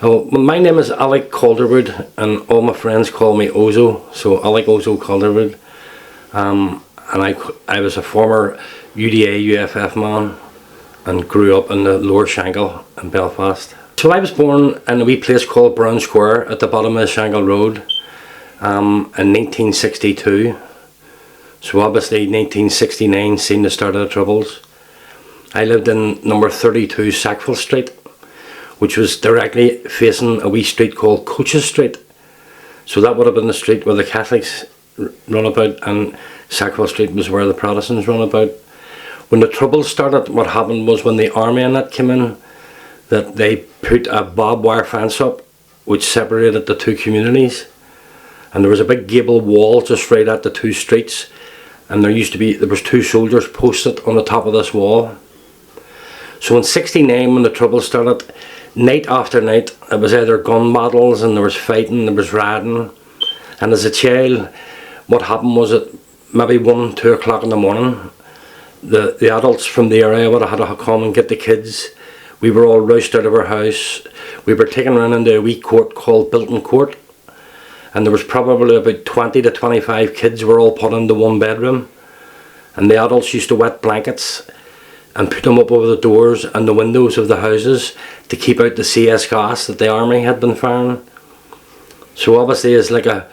Oh, my name is Alec Calderwood, and all my friends call me Ozzo, so Alec Ozzo Calderwood. And I was a former UDA UFF man and grew up in the Lower Shankill in Belfast. So I was born in a wee place called Brown Square at the bottom of the Shankill Road in 1962. So obviously 1969 seen the start of the Troubles. I lived in number 32 Sackville Street, which was directly facing a wee street called Coaches Street. So that would have been the street where the Catholics run about, and Sackville Street was where the Protestants run about. When the Troubles started, what happened was when the army and that came in, that they put a barbed wire fence up which separated the two communities, and there was a big gable wall just right at the two streets, and there was two soldiers posted on the top of this wall. So in '69, when the Troubles started, night after night it was either gun battles and there was fighting, there was rioting. And as a child, what happened was that maybe 1, 2 o'clock in the morning, the adults from the area would have had to come and get the kids. We were all roused out of our house. We were taken around into a wee court called Bilton Court, and there was probably about 20 to 25 kids were all put into one bedroom, and the adults used to wet blankets and put them up over the doors and the windows of the houses to keep out the CS gas that the army had been firing. So obviously as like a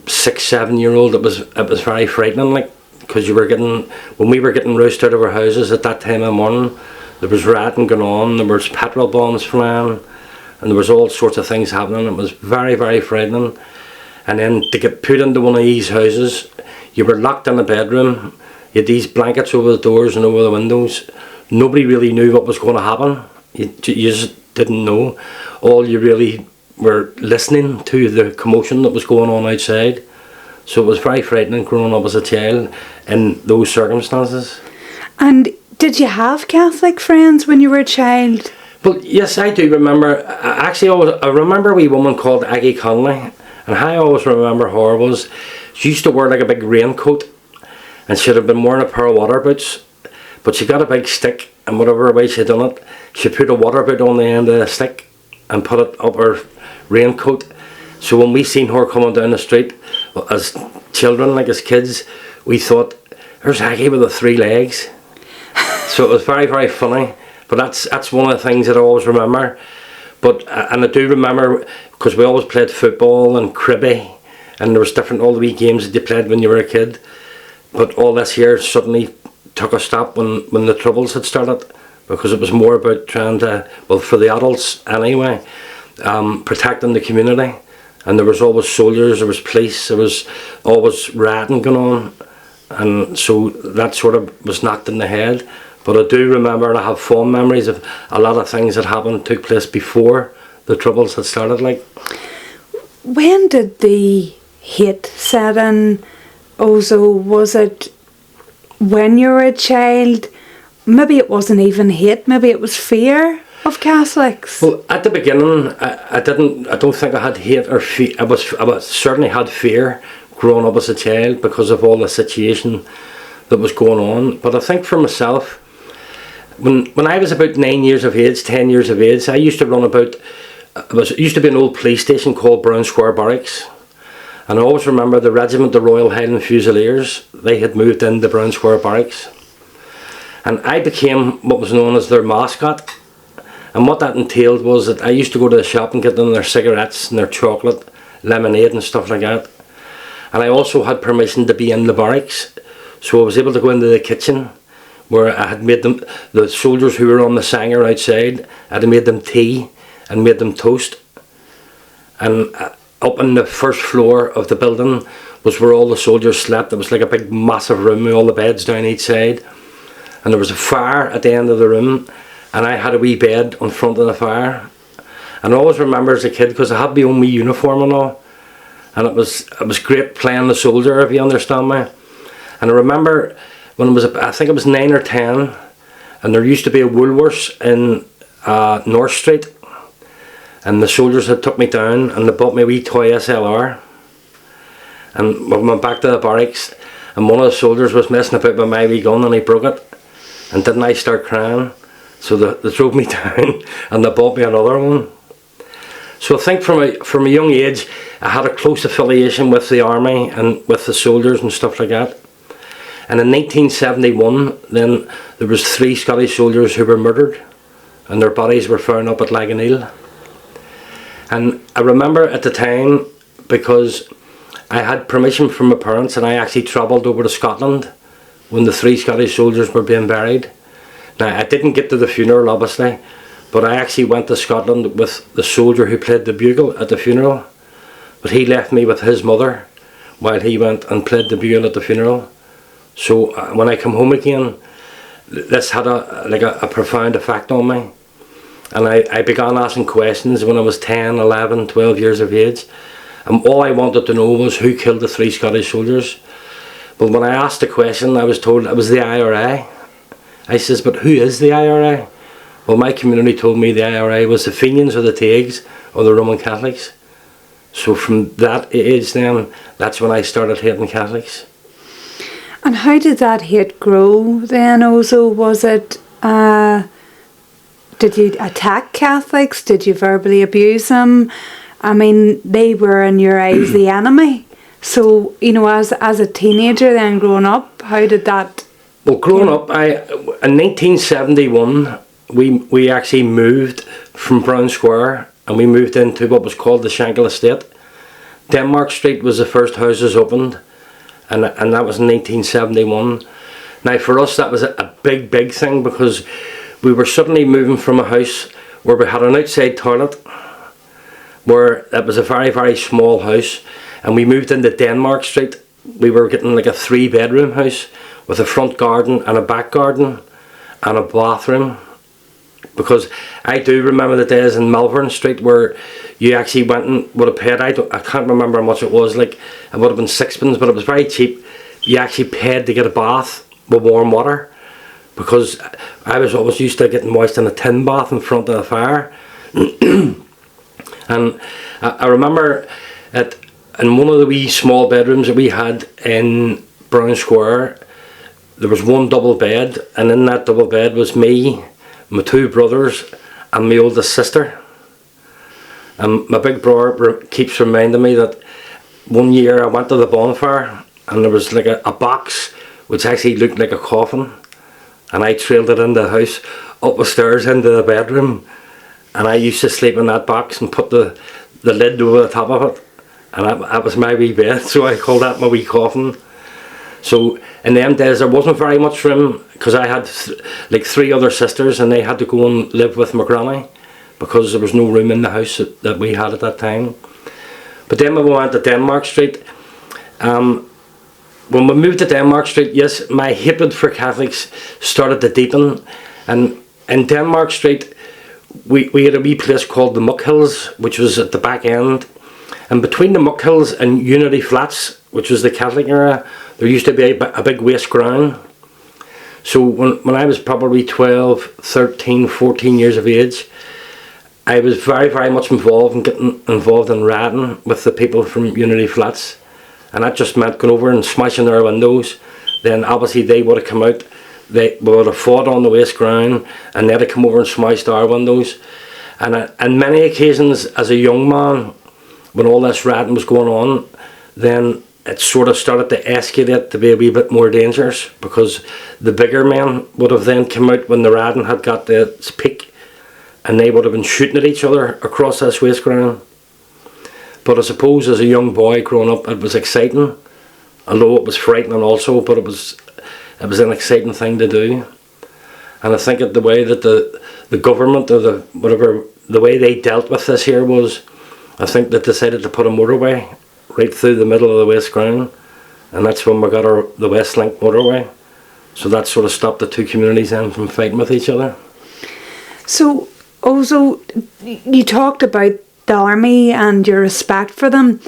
6-7 year old it was very frightening, like, because when we were getting roused out of our houses at that time of the morning, there was rioting going on, there was petrol bombs flying, and there was all sorts of things happening. It was very, very frightening. And then to get put into one of these houses, you were locked in a bedroom. You had these blankets over the doors and over the windows. Nobody really knew what was going to happen. You just didn't know. All you really were listening to the commotion that was going on outside. So it was very frightening growing up as a child in those circumstances. And did you have Catholic friends when you were a child? Well, yes, I do remember. I remember a wee woman called Aggie Conley, and how I always remember her was she used to wear like a big raincoat, and she'd have been wearing a pair of water boots, but she got a big stick, and whatever way she'd done it, she put a water boot on the end of the stick and put it up her raincoat. So when we seen her coming down the street as children, like as kids, we thought, there's Aggie with the 3 legs. So it was very, very funny. But that's one of the things that I always remember. But and I do remember, because we always played football and cribby, and there was all the wee games that you played when you were a kid. But all this here suddenly took a stop when the Troubles had started, because it was more about trying to, well, for the adults anyway, protecting the community. And there was always soldiers, there was police, there was always rioting going on, and so that sort of was knocked in the head. But I do remember, and I have fond memories of a lot of things that took place before the Troubles had started. Like, when did the hate set in, Ozzo? Was it when you were a child? Maybe it wasn't even hate, maybe it was fear of Catholics. Well, at the beginning, I don't think I had hate or fear. I certainly had fear growing up as a child because of all the situation that was going on. But I think for myself, when I was about 9 years of age, 10 years of age, I used to run about. It used to be an old police station called Brown Square Barracks, and I always remember the regiment, the Royal Highland Fusiliers. They had moved into Brown Square Barracks, and I became what was known as their mascot. And what that entailed was that I used to go to the shop and get them their cigarettes and their chocolate, lemonade and stuff like that. And I also had permission to be in the barracks, so I was able to go into the kitchen where I had made them, the soldiers who were on the sanger outside, I had made them tea and made them toast. And up on the first floor of the building was where all the soldiers slept. It was like a big massive room with all the beds down each side. And there was a fire at the end of the room, and I had a wee bed on front of the fire. And I always remember as a kid, because I had my own wee uniform and all, and it was great playing the soldier, if you understand me. And I remember when I think it was 9 or 10, and there used to be a Woolworths in North Street, and the soldiers had took me down and they bought me a wee toy SLR. And we went back to the barracks, and one of the soldiers was messing about with my wee gun and he broke it. And didn't I start crying? So they drove me down and they bought me another one. So I think from a young age, I had a close affiliation with the army and with the soldiers and stuff like that. And in 1971, then there was 3 Scottish soldiers who were murdered, and their bodies were found up at Laganeel. And I remember at the time, because I had permission from my parents, and I actually travelled over to Scotland when the 3 Scottish soldiers were being buried. Now, I didn't get to the funeral, obviously, but I actually went to Scotland with the soldier who played the bugle at the funeral. But he left me with his mother while he went and played the bugle at the funeral. So when I come home again, this had a profound effect on me. And I began asking questions when I was 10, 11, 12 years of age. And all I wanted to know was who killed the 3 Scottish soldiers. But when I asked the question, I was told it was the IRA. I says, but who is the IRA? Well, my community told me the IRA was the Fenians or the Taigs or the Roman Catholics. So from that age then, that's when I started hating Catholics. And how did that hate grow then, Ozzo? Was it, did you attack Catholics? Did you verbally abuse them? I mean, they were in your eyes the enemy. So, you know, as a teenager then growing up, how did that... Well, growing up, in 1971, we actually moved from Brown Square, and we moved into what was called the Shankill Estate. Denmark Street was the first houses opened, and that was in 1971. Now for us that was a big thing, because we were suddenly moving from a house where we had an outside toilet, where it was a very small house, and we moved into Denmark Street. We were getting like a 3-bedroom house with a front garden and a back garden and a bathroom. Because I do remember the days in Melbourne Street where you actually went and would have paid, I can't remember how much it was, like it would have been 6pence, but it was very cheap. You actually paid to get a bath with warm water, because I was always used to getting washed in a tin bath in front of the fire. And I remember in one of the wee small bedrooms that we had in Brown Square, there was one double bed, and in that double bed was me, my 2 brothers and my oldest sister. And my big brother keeps reminding me that one year I went to the bonfire and there was like a box which actually looked like a coffin, and I trailed it into the house, up the stairs into the bedroom, and I used to sleep in that box and put the lid over the top of it, and that was my wee bed, so I called that my wee coffin. So in them days there wasn't very much room, because I had like 3 other sisters, and they had to go and live with my granny because there was no room in the house that we had at that time. But then when we went to Denmark Street, when we moved to Denmark Street, yes, my hatred for Catholics started to deepen. And in Denmark Street we had a wee place called the Muck Hills, which was at the back end, and between the Muck Hills and Unity Flats, which was the Catholic area, there used to be a big waste ground. So when I was probably 12, 13, 14 years of age, I was very much involved in getting involved in ratting with the people from Unity Flats, and that just meant going over and smashing their windows. Then obviously they would have come out, they would have fought on the waste ground, and they'd have come over and smashed our windows. And on many occasions as a young man, when all this ratting was going on, then it sort of started to escalate to be a wee bit more dangerous, because the bigger men would have then come out when the ratting had got to its peak, and they would have been shooting at each other across this waste ground. But I suppose as a young boy growing up, it was exciting, although it was frightening also, but it was an exciting thing to do. And I think that the way that the government, or the way they dealt with this here was, I think they decided to put a motorway right through the middle of the waste ground, and that's when we got the West Link motorway. So that sort of stopped the 2 communities then from fighting with each other. So also, you talked about the army and your respect for them.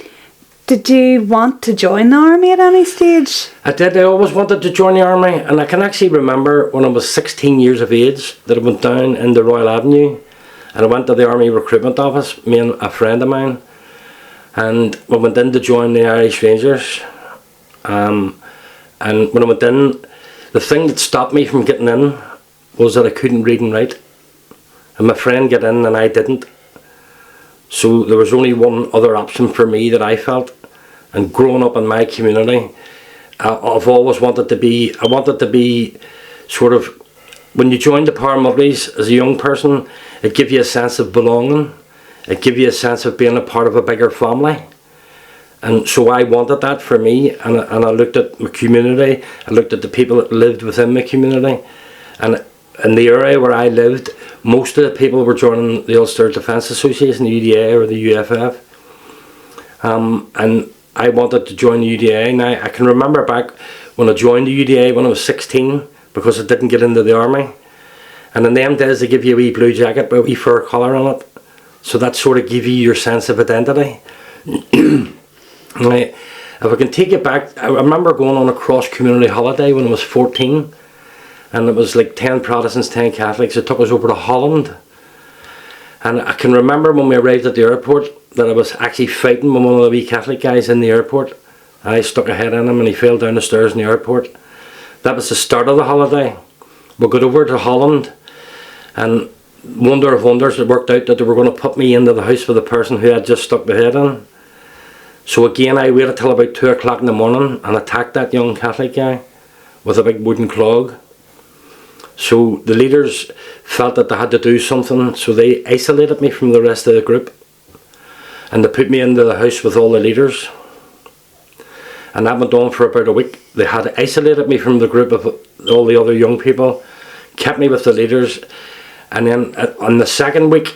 Did you want to join the army at any stage? I did. I always wanted to join the army, and I can actually remember when I was 16 years of age that I went down in the Royal Avenue, and I went to the army recruitment office, me and a friend of mine, and we went in to join the Irish Rangers. And when I went in, the thing that stopped me from getting in was that I couldn't read and write, and my friend got in and I didn't. So there was only one other option for me that I felt. And growing up in my community, I've always wanted to be sort of, when you join the paramilitaries as a young person, it gives you a sense of belonging. It gives you a sense of being a part of a bigger family. And so I wanted that for me, and I looked at my community, I looked at the people that lived within my community, and in the area where I lived, most of the people were joining the Ulster Defence Association, the UDA or the UFF, and I wanted to join the UDA. Now I can remember back when I joined the UDA when I was 16, because I didn't get into the army, and in them days they give you a wee blue jacket with a wee fur collar on it, so that sort of give you your sense of identity. Right. If I can take it back, I remember going on a cross-community holiday when I was 14, and it was like 10 Protestants, 10 Catholics. It took us over to Holland, and I can remember when we arrived at the airport that I was actually fighting with one of the wee Catholic guys in the airport. I stuck a head in him and he fell down the stairs in the airport. That was the start of the holiday. We got over to Holland, and wonder of wonders, it worked out that they were going to put me into the house with the person who had just stuck the head in. So again, I waited till about 2 o'clock in the morning and attacked that young Catholic guy with a big wooden clog. So the leaders felt that they had to do something, so they isolated me from the rest of the group, and they put me into the house with all the leaders. And that went on for about a week. They had isolated me from the group of all the other young people, kept me with the leaders, and then on the second week,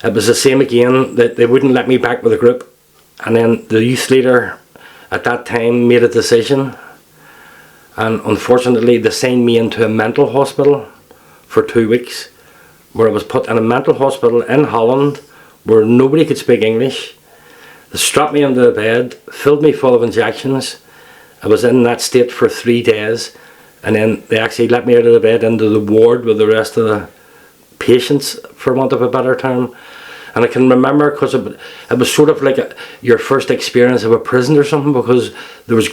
it was the same again, that they wouldn't let me back with the group. And then the youth leader at that time made a decision, and unfortunately they signed me into a mental hospital for 2 weeks, where I was put in a mental hospital in Holland where nobody could speak English. They strapped me into the bed, filled me full of injections. I was in that state for 3 days, and then they actually let me out of the bed into the ward with the rest of the patients, for want of a better term. And I can remember, because it was sort of like your first experience of a prison or something, because there was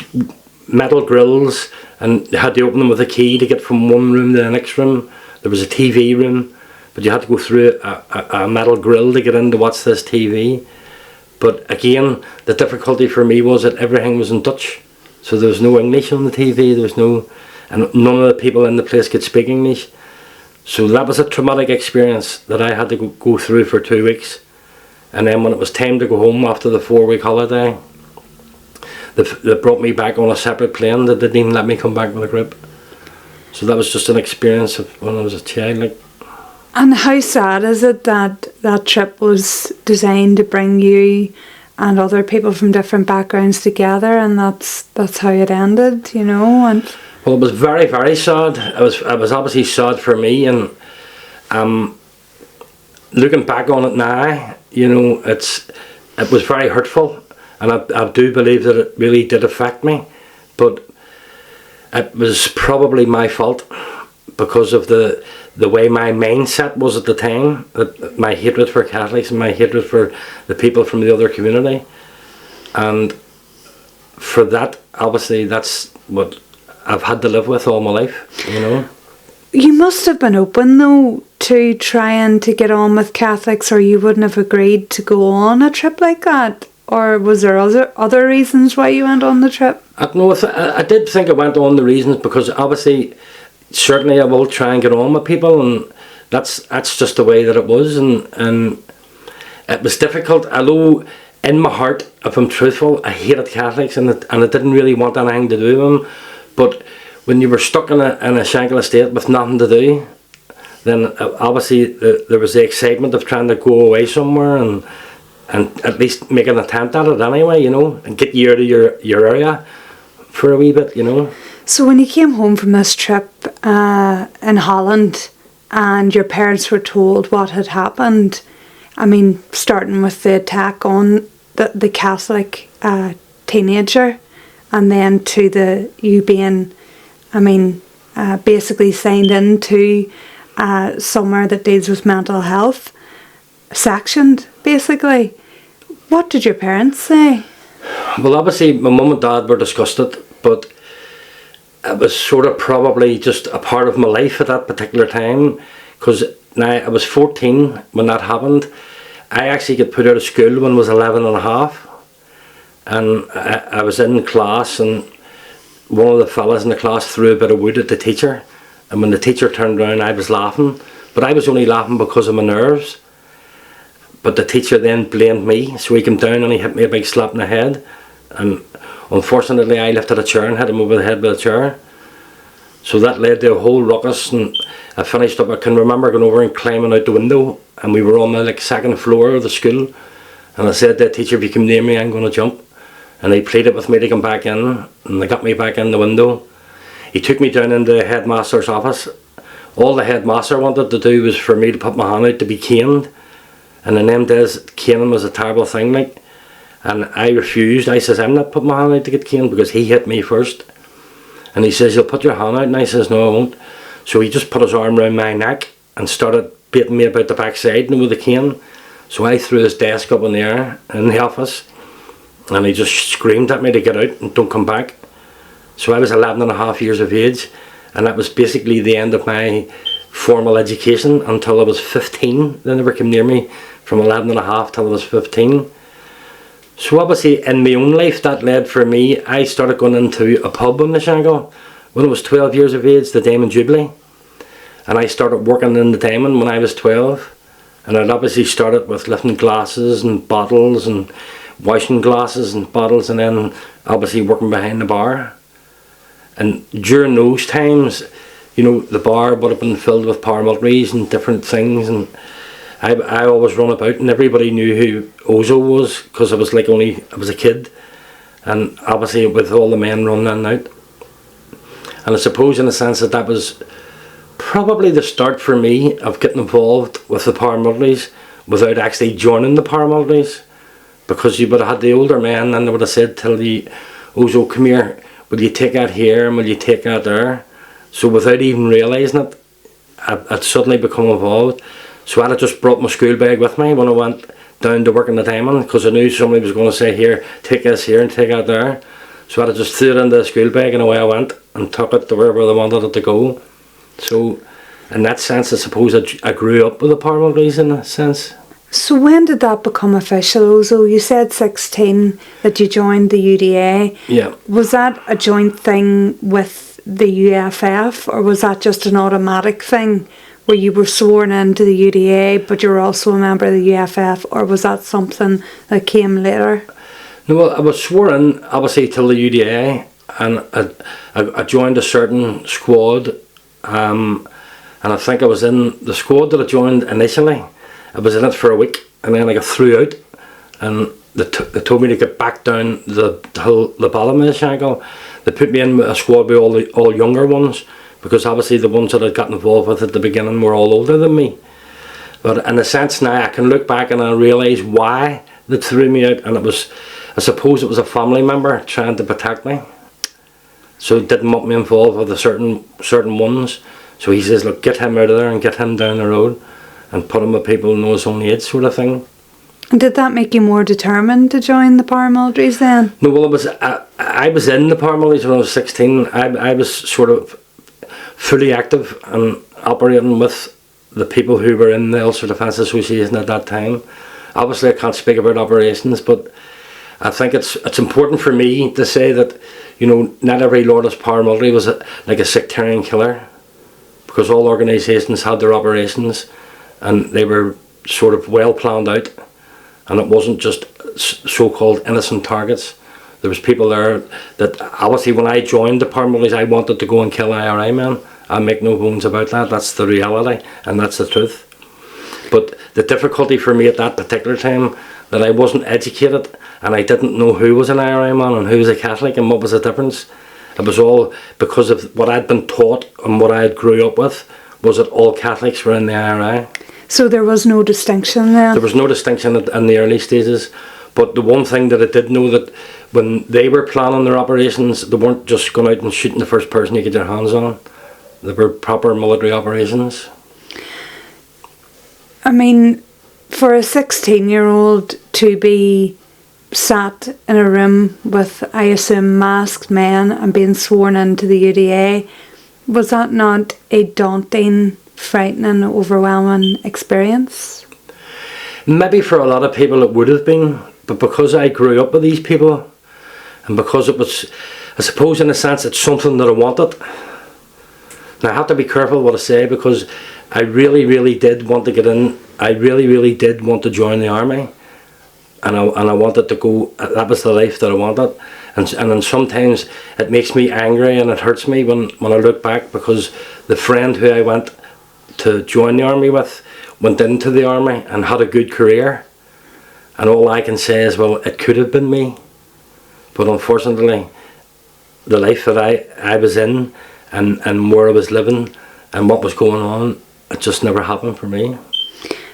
metal grills and you had to open them with a key to get from one room to the next room. There was a TV room, but you had to go through a metal grill to get in to watch this TV. But again, the difficulty for me was that everything was in Dutch, so there was no English on the TV, and none of the people in the place could speak English. So that was a traumatic experience that I had to go through for 2 weeks. And then when it was time to go home after the 4-week holiday, they brought me back on a separate plane. They didn't even let me come back with a group. So that was just an experience of when I was a child. And how sad is it that that trip was designed to bring you and other people from different backgrounds together, and that's how it ended, you know? And well, it was very, very sad. It was obviously sad for me, and looking back on it now, you know, it was very hurtful, and I do believe that it really did affect me, but it was probably my fault because of the way my mindset was at the time, my hatred for Catholics and my hatred for the people from the other community, and for that, obviously, that's what I've had to live with all my life, you know. You must have been open, though, to trying to get on with Catholics, or you wouldn't have agreed to go on a trip like that. Or was there other reasons why you went on the trip? I did think I went on the reasons because obviously, certainly I will try and get on with people, and that's just the way that it was, and it was difficult. Although in my heart, if I'm truthful, I hated Catholics, and I didn't really want anything to do with them. But when you were stuck in a Shankill estate with nothing to do, then obviously there was the excitement of trying to go away somewhere and at least make an attempt at it anyway, you know, and get you out of your area for a wee bit, you know. So when you came home from this trip in Holland and your parents were told what had happened, I mean, starting with the attack on the Catholic teenager, and then to you being, I mean, basically signed into somewhere that deals with mental health, sectioned, basically. What did your parents say? Well, obviously, my mum and dad were disgusted, but it was sort of probably just a part of my life at that particular time, because now I was 14 when that happened. I actually got put out of school when I was 11 and a half. And I was in class, and one of the fellas in the class threw a bit of wood at the teacher. And when the teacher turned around, I was laughing. But I was only laughing because of my nerves. But the teacher then blamed me, so he came down and he hit me a big slap in the head. And unfortunately, I lifted a chair and hit him over the head with a chair. So that led to a whole ruckus, and I finished up. I can remember going over and climbing out the window, and we were on the second floor of the school. And I said to the teacher, if you come near me, I'm going to jump. And he pleaded with me to come back in, and they got me back in the window. He took me down into the headmaster's office. All the headmaster wanted to do was for me to put my hand out to be caned. And in them days, caning was a terrible thing, like. And I refused. I says, I'm not putting my hand out to get caned, because he hit me first. And he says, you'll put your hand out. And I says, no, I won't. So he just put his arm around my neck and started beating me about the backside with the cane. So I threw his desk up in the air in the office, and he just screamed at me to get out and don't come back. So I was 11 and a half years of age, and that was basically the end of my formal education until I was 15. They never came near me from 11 and a half till I was 15. So obviously in my own life that led for me, I started going into a pub in the Shangle when I was 12 years of age, the Diamond Jubilee. And I started working in the Diamond when I was 12. And I'd obviously started with lifting glasses and bottles and washing glasses and bottles, and then obviously working behind the bar. And during those times, you know, the bar would have been filled with paramilitaries and different things, and I always run about, and everybody knew who Ozzo was, because I was a kid, and obviously with all the men running in and out. And I suppose in a sense that was probably the start for me of getting involved with the paramilitaries without actually joining the paramilitaries, because you would have had the older men and they would have said, tell you, Ozzo, come here, will you take that here and will you take that there? So without even realising it, I'd suddenly become involved. So I'd have just brought my school bag with me when I went down to work in the Diamond, because I knew somebody was going to say, here, take this here and take that there. So I'd have just threw it into the school bag and away I went and took it to wherever they wanted it to go. So in that sense, I suppose I grew up with the paramilitaries in a sense. So when did that become official, Ozzo? You said 16 that you joined the UDA. Yeah. Was that a joint thing with the UFF, or was that just an automatic thing where you were sworn into the UDA but you were also a member of the UFF, or was that something that came later? No, well, I was sworn in obviously till the UDA, and I joined a certain squad, and I think I was in the squad that I joined initially. I was in it for a week, and then I got threw out, and they told me to get back down the bottom of the Shangle. They put me in a squad with all younger ones, because obviously the ones that I'd got involved with at the beginning were all older than me. But in a sense now I can look back and I realise why they threw me out, and I suppose it was a family member trying to protect me. So he didn't want me involved with the certain ones. So he says, look, get him out of there and get him down the road and put him with people who know his own age, sort of thing. And did that make you more determined to join the paramilitaries then? No, well, I was in the paramilitaries when I was 16. I was sort of fully active and operating with the people who were in the Ulster Defence Association at that time. Obviously I can't speak about operations, but I think it's important for me to say that, you know, not every Loyalist paramilitary was like a sectarian killer, because all organisations had their operations and they were sort of well planned out, and it wasn't just so-called innocent targets. There was people there that obviously when I joined the paramilitaries I wanted to go and kill IRA men. I make no bones about that. That's the reality and that's the truth. But the difficulty for me at that particular time, that I wasn't educated and I didn't know who was an IRA man and who was a Catholic and what was the difference. It was all because of what I'd been taught and what I had grew up with, was that all Catholics were in the IRA. So there was no distinction then? There was no distinction in the early stages. But the one thing that I did know, that when they were planning their operations, they weren't just going out and shooting the first person you get your hands on. They were proper military operations. I mean, for a 16-year-old to be sat in a room with, I assume, masked men and being sworn into the UDA, was that not a daunting, frightening, overwhelming experience? Maybe for a lot of people it would have been, but because I grew up with these people, and because it was, I suppose in a sense, it's something that I wanted. Now I have to be careful what I say, because I really did want to get in. I really did want to join the army, and I wanted to go. That was the life that I wanted, and then sometimes it makes me angry and it hurts me when I look back, because the friend who I went to join the army with went into the army and had a good career, and all I can say is, well, it could have been me, but unfortunately the life that I was in, and where I was living and what was going on, it just never happened for me.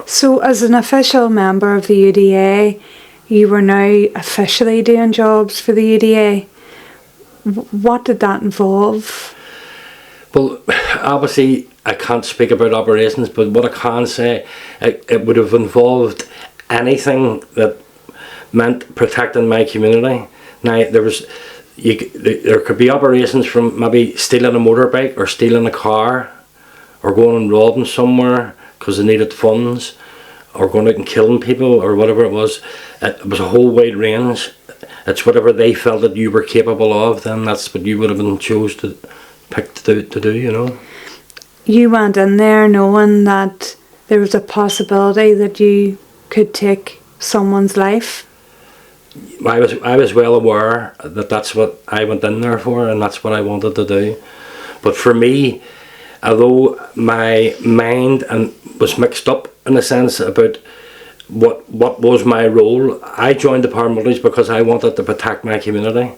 So as an official member of the UDA, you were now officially doing jobs for the UDA. What did that involve? Well, obviously I can't speak about operations, but what I can say, it would have involved anything that meant protecting my community. Now there could be operations from maybe stealing a motorbike or stealing a car, or going and robbing somewhere because they needed funds, or going out and killing people, or whatever it was. It was a whole wide range. It's whatever they felt that you were capable of, then that's what you would have been chose to pick to do, you know. You went in there knowing that there was a possibility that you could take someone's life? I was well aware that that's what I went in there for, and that's what I wanted to do. But for me, although my mind was mixed up in a sense about what was my role, I joined the paramilitaries because I wanted to protect my community.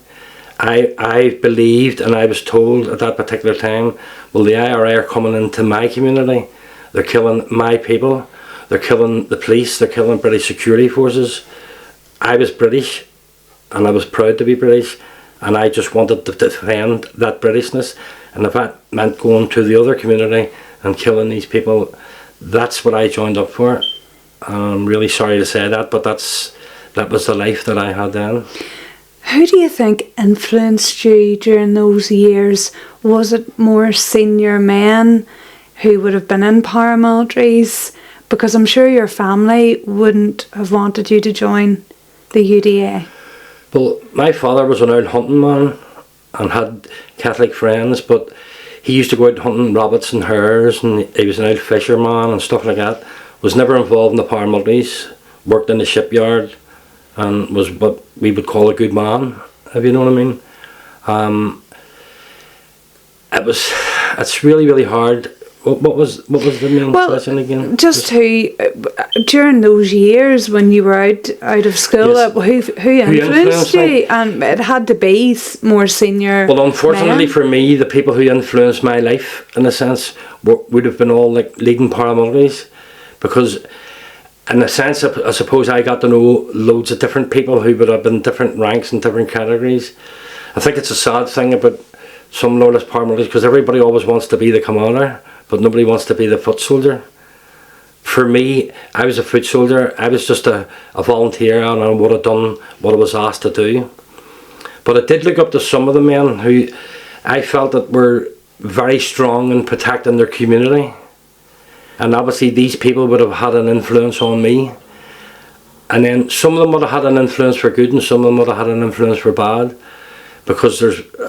I believed, and I was told at that particular time, well, the IRA are coming into my community, they're killing my people, they're killing the police, they're killing British security forces. I was British, and I was proud to be British, and I just wanted to defend that Britishness. And if that meant going to the other community and killing these people, that's what I joined up for. I'm really sorry to say that, but that was the life that I had then. Who do you think influenced you during those years? Was it more senior men who would have been in paramilitaries? Because I'm sure your family wouldn't have wanted you to join the UDA. Well, my father was an old hunting man and had Catholic friends, but he used to go out hunting rabbits and hares, and he was an old fisherman and stuff like that. Was never involved in the paramilitaries, worked in the shipyard, and was what we would call a good man, if you know what I mean. It's really hard. What was the main question again? Just who during those years when you were out of school, yes. who influenced you? And it had to be more senior. Well, unfortunately men. for me, the people who influenced my life, in a sense, would have been all like leading paramilitaries, because in a sense, I suppose I got to know loads of different people who would have been different ranks and different categories. I think it's a sad thing about some loyalist paramilitaries, because everybody always wants to be the commander, but nobody wants to be the foot soldier. For me, I was a foot soldier. I was just a volunteer, and I would have done what I was asked to do. But I did look up to some of the men who I felt that were very strong in protecting their community. And obviously these people would have had an influence on me. And then some of them would have had an influence for good, and some of them would have had an influence for bad. Because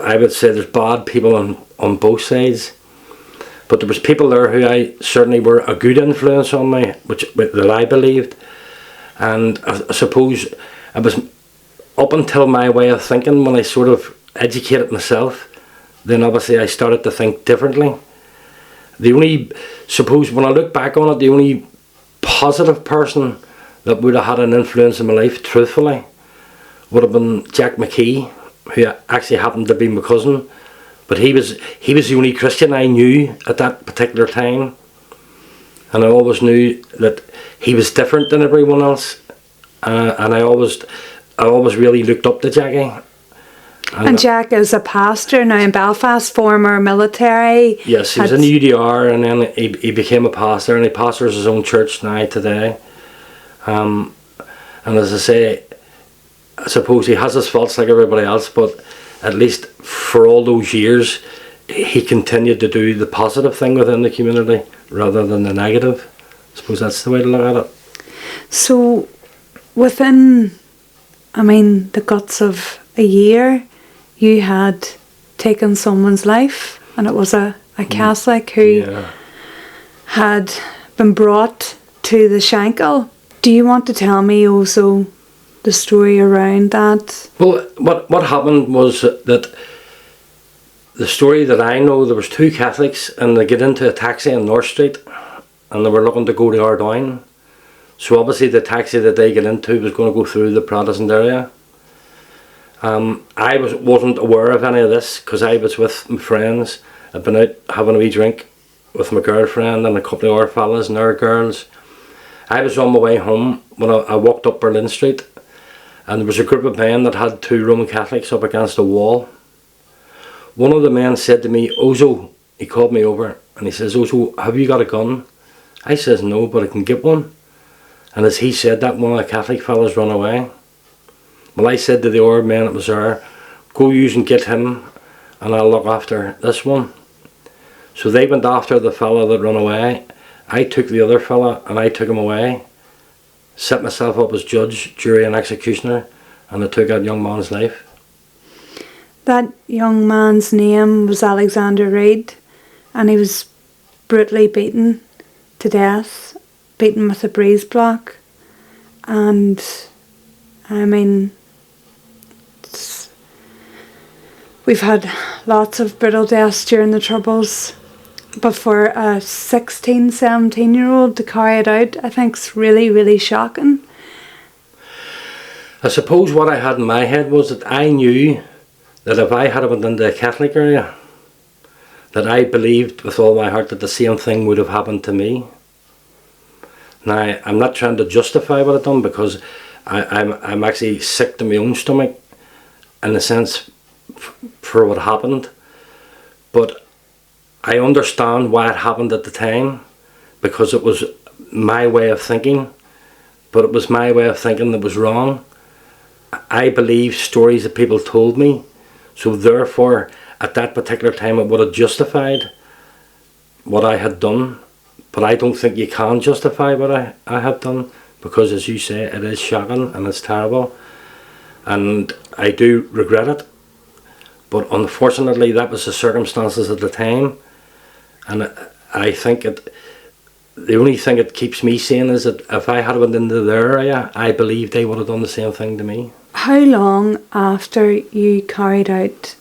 I would say there's bad people on both sides. But there was people there who I certainly were a good influence on me, that I believed. And I suppose it was up until my way of thinking, when I sort of educated myself, then obviously I started to think differently. Suppose when I look back on it, the only positive person that would have had an influence in my life, truthfully, would have been Jack McKee, who actually happened to be my cousin. But he was the only Christian I knew at that particular time, and I always knew that he was different than everyone else, and I always really looked up to Jackie. And Jack is a pastor now in Belfast, former military. Yes, he was in the UDR, and then he became a pastor, and he pastors his own church now today. And as I say, I suppose he has his faults like everybody else, but at least for all those years, he continued to do the positive thing within the community rather than the negative. I suppose that's the way to look at it. So within, the guts of a year, you had taken someone's life, and it was a Catholic who had been brought to the Shankill. Do you want to tell me also the story around that? Well, what happened was that the story that I know, there was two Catholics and they get into a taxi on North Street and they were looking to go to Ardoyne. So obviously the taxi that they get into was going to go through the Protestant area. I wasn't aware of any of this because I was with my friends. I'd been out having a wee drink with my girlfriend and a couple of other fellas and their girls. I was on my way home when I walked up Berlin Street, and there was a group of men that had two Roman Catholics up against a wall. One of the men said to me, "Ozzo," he called me over and he says, "Ozzo, have you got a gun?" I says, "No, but I can get one." And as he said that, one of the Catholic fellas ran away. Well, I said to the other man that was there, "Go use and get him and I'll look after this one." So they went after the fella that ran away. I took the other fella and I took him away, set myself up as judge, jury and executioner, and I took that young man's life. That young man's name was Alexander Reid, and he was brutally beaten to death, beaten with a breeze block. And we've had lots of brutal deaths during the Troubles, but for a 16, 17-year-old to carry it out, I think is really, really shocking. I suppose what I had in my head was that I knew that if I had went into the Catholic area, that I believed with all my heart that the same thing would have happened to me. Now, I'm not trying to justify what I've done, because I'm actually sick to my own stomach in a sense for what happened, but I understand why it happened at the time, because it was my way of thinking, but it was my way of thinking that was wrong. I believe stories that people told me, so therefore at that particular time it would have justified what I had done. But I don't think you can justify what I had done, because as you say, it is shocking and it's terrible, and I do regret it. But unfortunately that was the circumstances at the time, and I think the only thing it keeps me saying is that if I had went into their area, I believe they would have done the same thing to me. How long after you carried out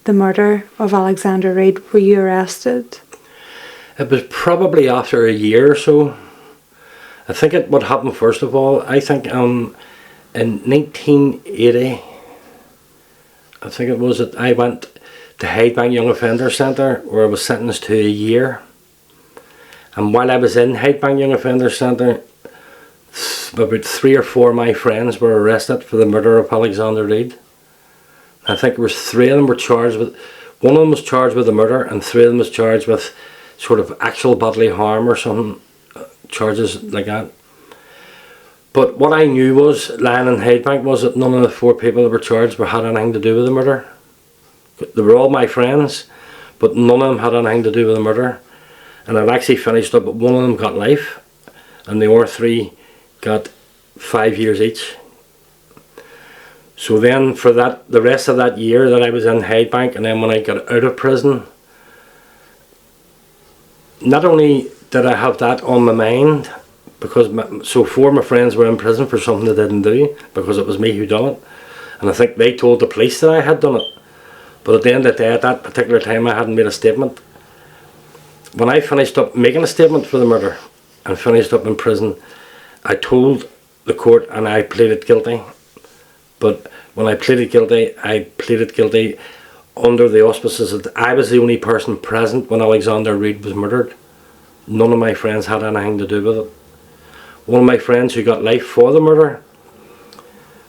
the murder of Alexander Reid were you arrested? It was probably after a year or so. I think what happened first of all, I think in 1980, I think it was that I went to Hydebank Young Offender Centre, where I was sentenced to a year. And while I was in Hydebank Young Offender Centre, about 3 or 4 of my friends were arrested for the murder of Alexander Reid. I think there was 3 of them were charged with, one of them was charged with the murder, and 3 of them was charged with sort of actual bodily harm or some charges like that. But what I knew was, lying in Hydebank, was that none of the 4 people that were charged had anything to do with the murder. They were all my friends, but none of them had anything to do with the murder. And I'd actually finished up, but one of them got life, and the other 3 got 5 years each. So then for that, the rest of that year that I was in Hydebank, and then when I got out of prison, not only did I have that on my mind, because 4 of my friends were in prison for something they didn't do, because it was me who done it, and I think they told the police that I had done it. But at the end of the day, at that particular time, I hadn't made a statement. When I finished up making a statement for the murder and finished up in prison, I told the court and I pleaded guilty. But when I pleaded guilty under the auspices that I was the only person present when Alexander Reid was murdered. None of my friends had anything to do with it. One of my friends who got life for the murder,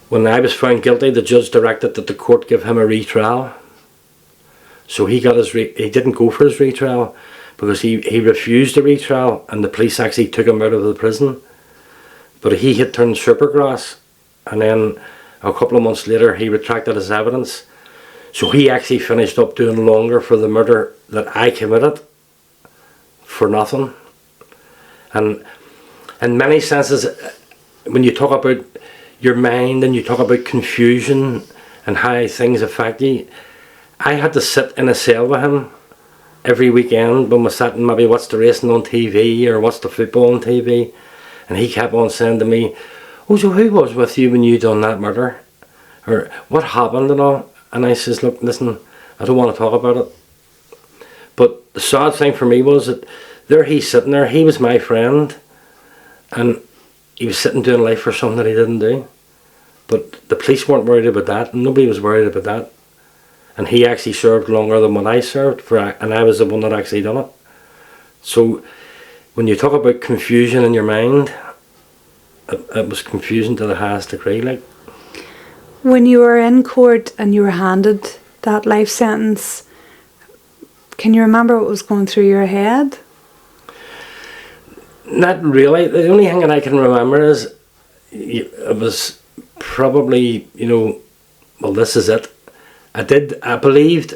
when I was found guilty, the judge directed that the court give him a retrial. So he got he didn't go for his retrial, because he refused a retrial, and the police actually took him out of the prison. But he had turned supergrass, and then a couple of months later he retracted his evidence. So he actually finished up doing longer for the murder that I committed for nothing. And in many senses, when you talk about your mind and you talk about confusion and how things affect you, I had to sit in a cell with him every weekend when we sat and maybe watched the racing on TV or watched the football on TV, and he kept on saying to me, "Oh, so who was with you when you done that murder? Or what happened and all?" And I says, "Look, listen, I don't want to talk about it." But the sad thing for me was that there he's sitting there, he was my friend, and he was sitting doing life for something that he didn't do. But the police weren't worried about that, and nobody was worried about that. And he actually served longer than what I served, and I was the one that actually done it. So when you talk about confusion in your mind, it was confusion to the highest degree. Like, when you were in court and you were handed that life sentence, can you remember what was going through your head? Not really. The only thing that I can remember is it was probably, well, this is it. I believed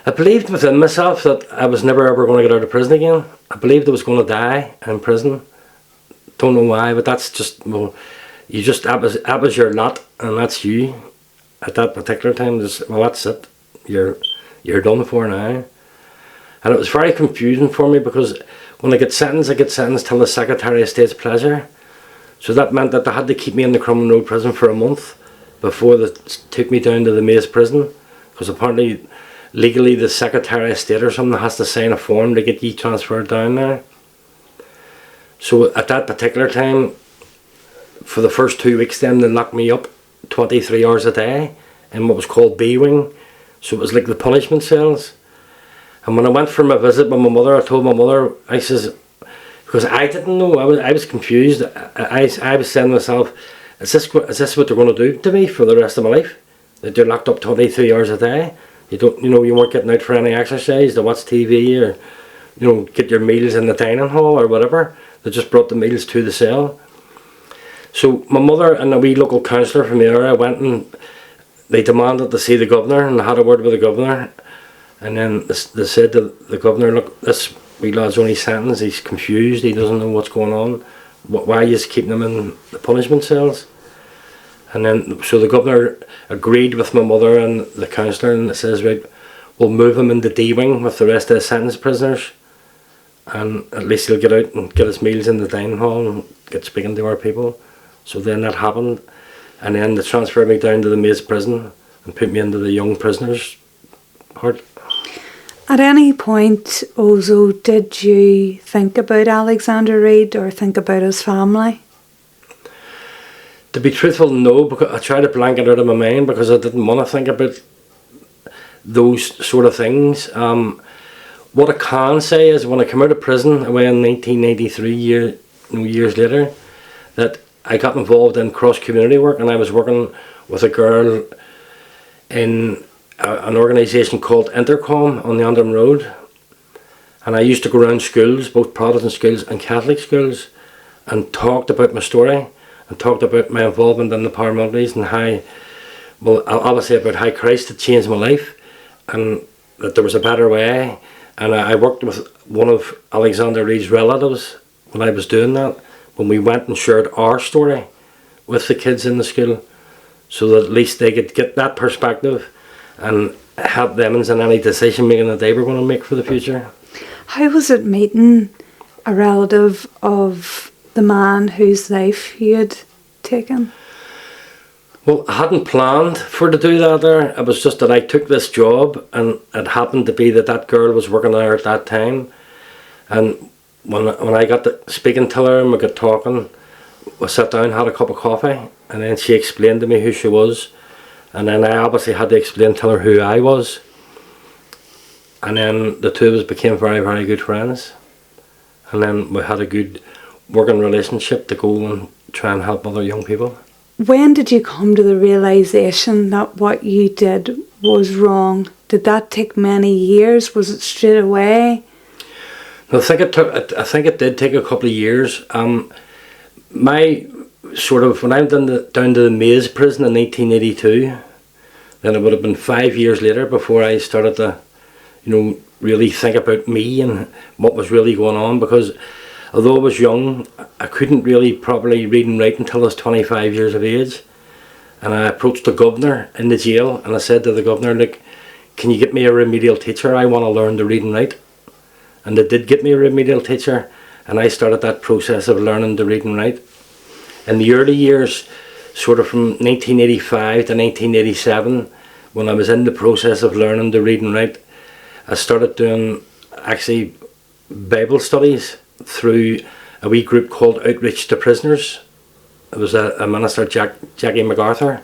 within myself that I was never ever going to get out of prison again. I believed I was going to die in prison. Don't know why, but that's just, well, that was your lot, and that's you at that particular time. Well, that's it. You're done for now. And it was very confusing for me, because when I get sentenced till the Secretary of State's pleasure. So that meant that they had to keep me in the Crumlin Road prison for a month before they took me down to the Maze prison, because apparently legally the Secretary of State or something has to sign a form to get you transferred down there. So at that particular time, for the first 2 weeks then, they locked me up 23 hours a day in what was called B wing. So it was like the punishment cells. And when I went for my visit with my mother, I told my mother, I says, because I didn't know, I was confused. I was saying to myself, is this what they're going to do to me for the rest of my life? That you're locked up 23 hours a day? You weren't getting out for any exercise, to watch TV, or get your meals in the dining hall or whatever. They just brought the meals to the cell. So my mother and a wee local councillor from the area went, and they demanded to see the governor, and they had a word with the governor. And then they said to the governor, "Look, this wee lad's only sentenced, he's confused, he doesn't know what's going on. Why are you keeping him in the punishment cells?" And then, so the governor agreed with my mother and the councillor, and it says, "Right, we'll move him into D wing with the rest of the sentenced prisoners, and at least he'll get out and get his meals in the dining hall and get speaking to our people." So then that happened, and then they transferred me down to the Maze prison and put me into the young prisoners part. At any point, Ozzo, did you think about Alexander Reid or think about his family? To be truthful, no, because I tried to blank it out of my mind because I didn't want to think about those sort of things. What I can say is, when I came out of prison away in 1993, years later, that I got involved in cross-community work, and I was working with a girl in an organisation called Intercom on the Antrim Road, and I used to go around schools, both Protestant schools and Catholic schools, and talked about my story and talked about my involvement in the paramilitaries and how, well, obviously about how Christ had changed my life and that there was a better way. And I worked with one of Alexander Reid's relatives when I was doing that, when we went and shared our story with the kids in the school, so that at least they could get that perspective and help them in any decision making that they were going to make for the future. How was it meeting a relative of the man whose life you had taken? Well, I hadn't planned for to do that there. It was just that I took this job, and it happened to be that girl was working there at that time. And when I got to speaking to her and we got talking, we sat down, had a cup of coffee, and then she explained to me who she was. And then I obviously had to explain to her who I was. And then the two of us became very, very good friends. And then we had a good working relationship to go and try and help other young people. When did you come to the realisation that what you did was wrong? Did that take many years? Was it straight away? I think it did take a couple of years. When I went down to the Maze prison in 1982, then it would have been 5 years later before I started to, really think about me and what was really going on, because although I was young, I couldn't really properly read and write until I was 25 years of age. And I approached the governor in the jail, and I said to the governor, look, can you get me a remedial teacher? I want to learn to read and write. And they did get me a remedial teacher, and I started that process of learning to read and write. In the early years, sort of from 1985 to 1987, when I was in the process of learning to read and write, I started doing actually Bible studies through a wee group called Outreach to Prisoners. It was a minister, Jackie MacArthur.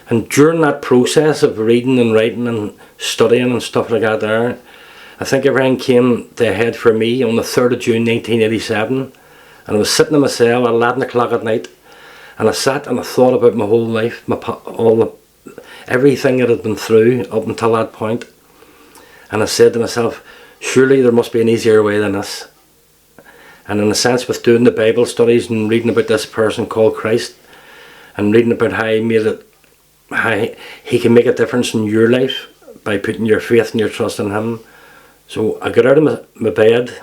And during that process of reading and writing and studying and stuff like that there, I think everything came to a head for me on the 3rd of June 1987. And I was sitting in my cell at 11 o'clock at night, and I sat and I thought about my whole life, everything that I'd been through up until that point. And I said to myself, surely there must be an easier way than this. And in a sense, with doing the Bible studies and reading about this person called Christ, and reading about how he can make a difference in your life by putting your faith and your trust in him. So I got out of my bed,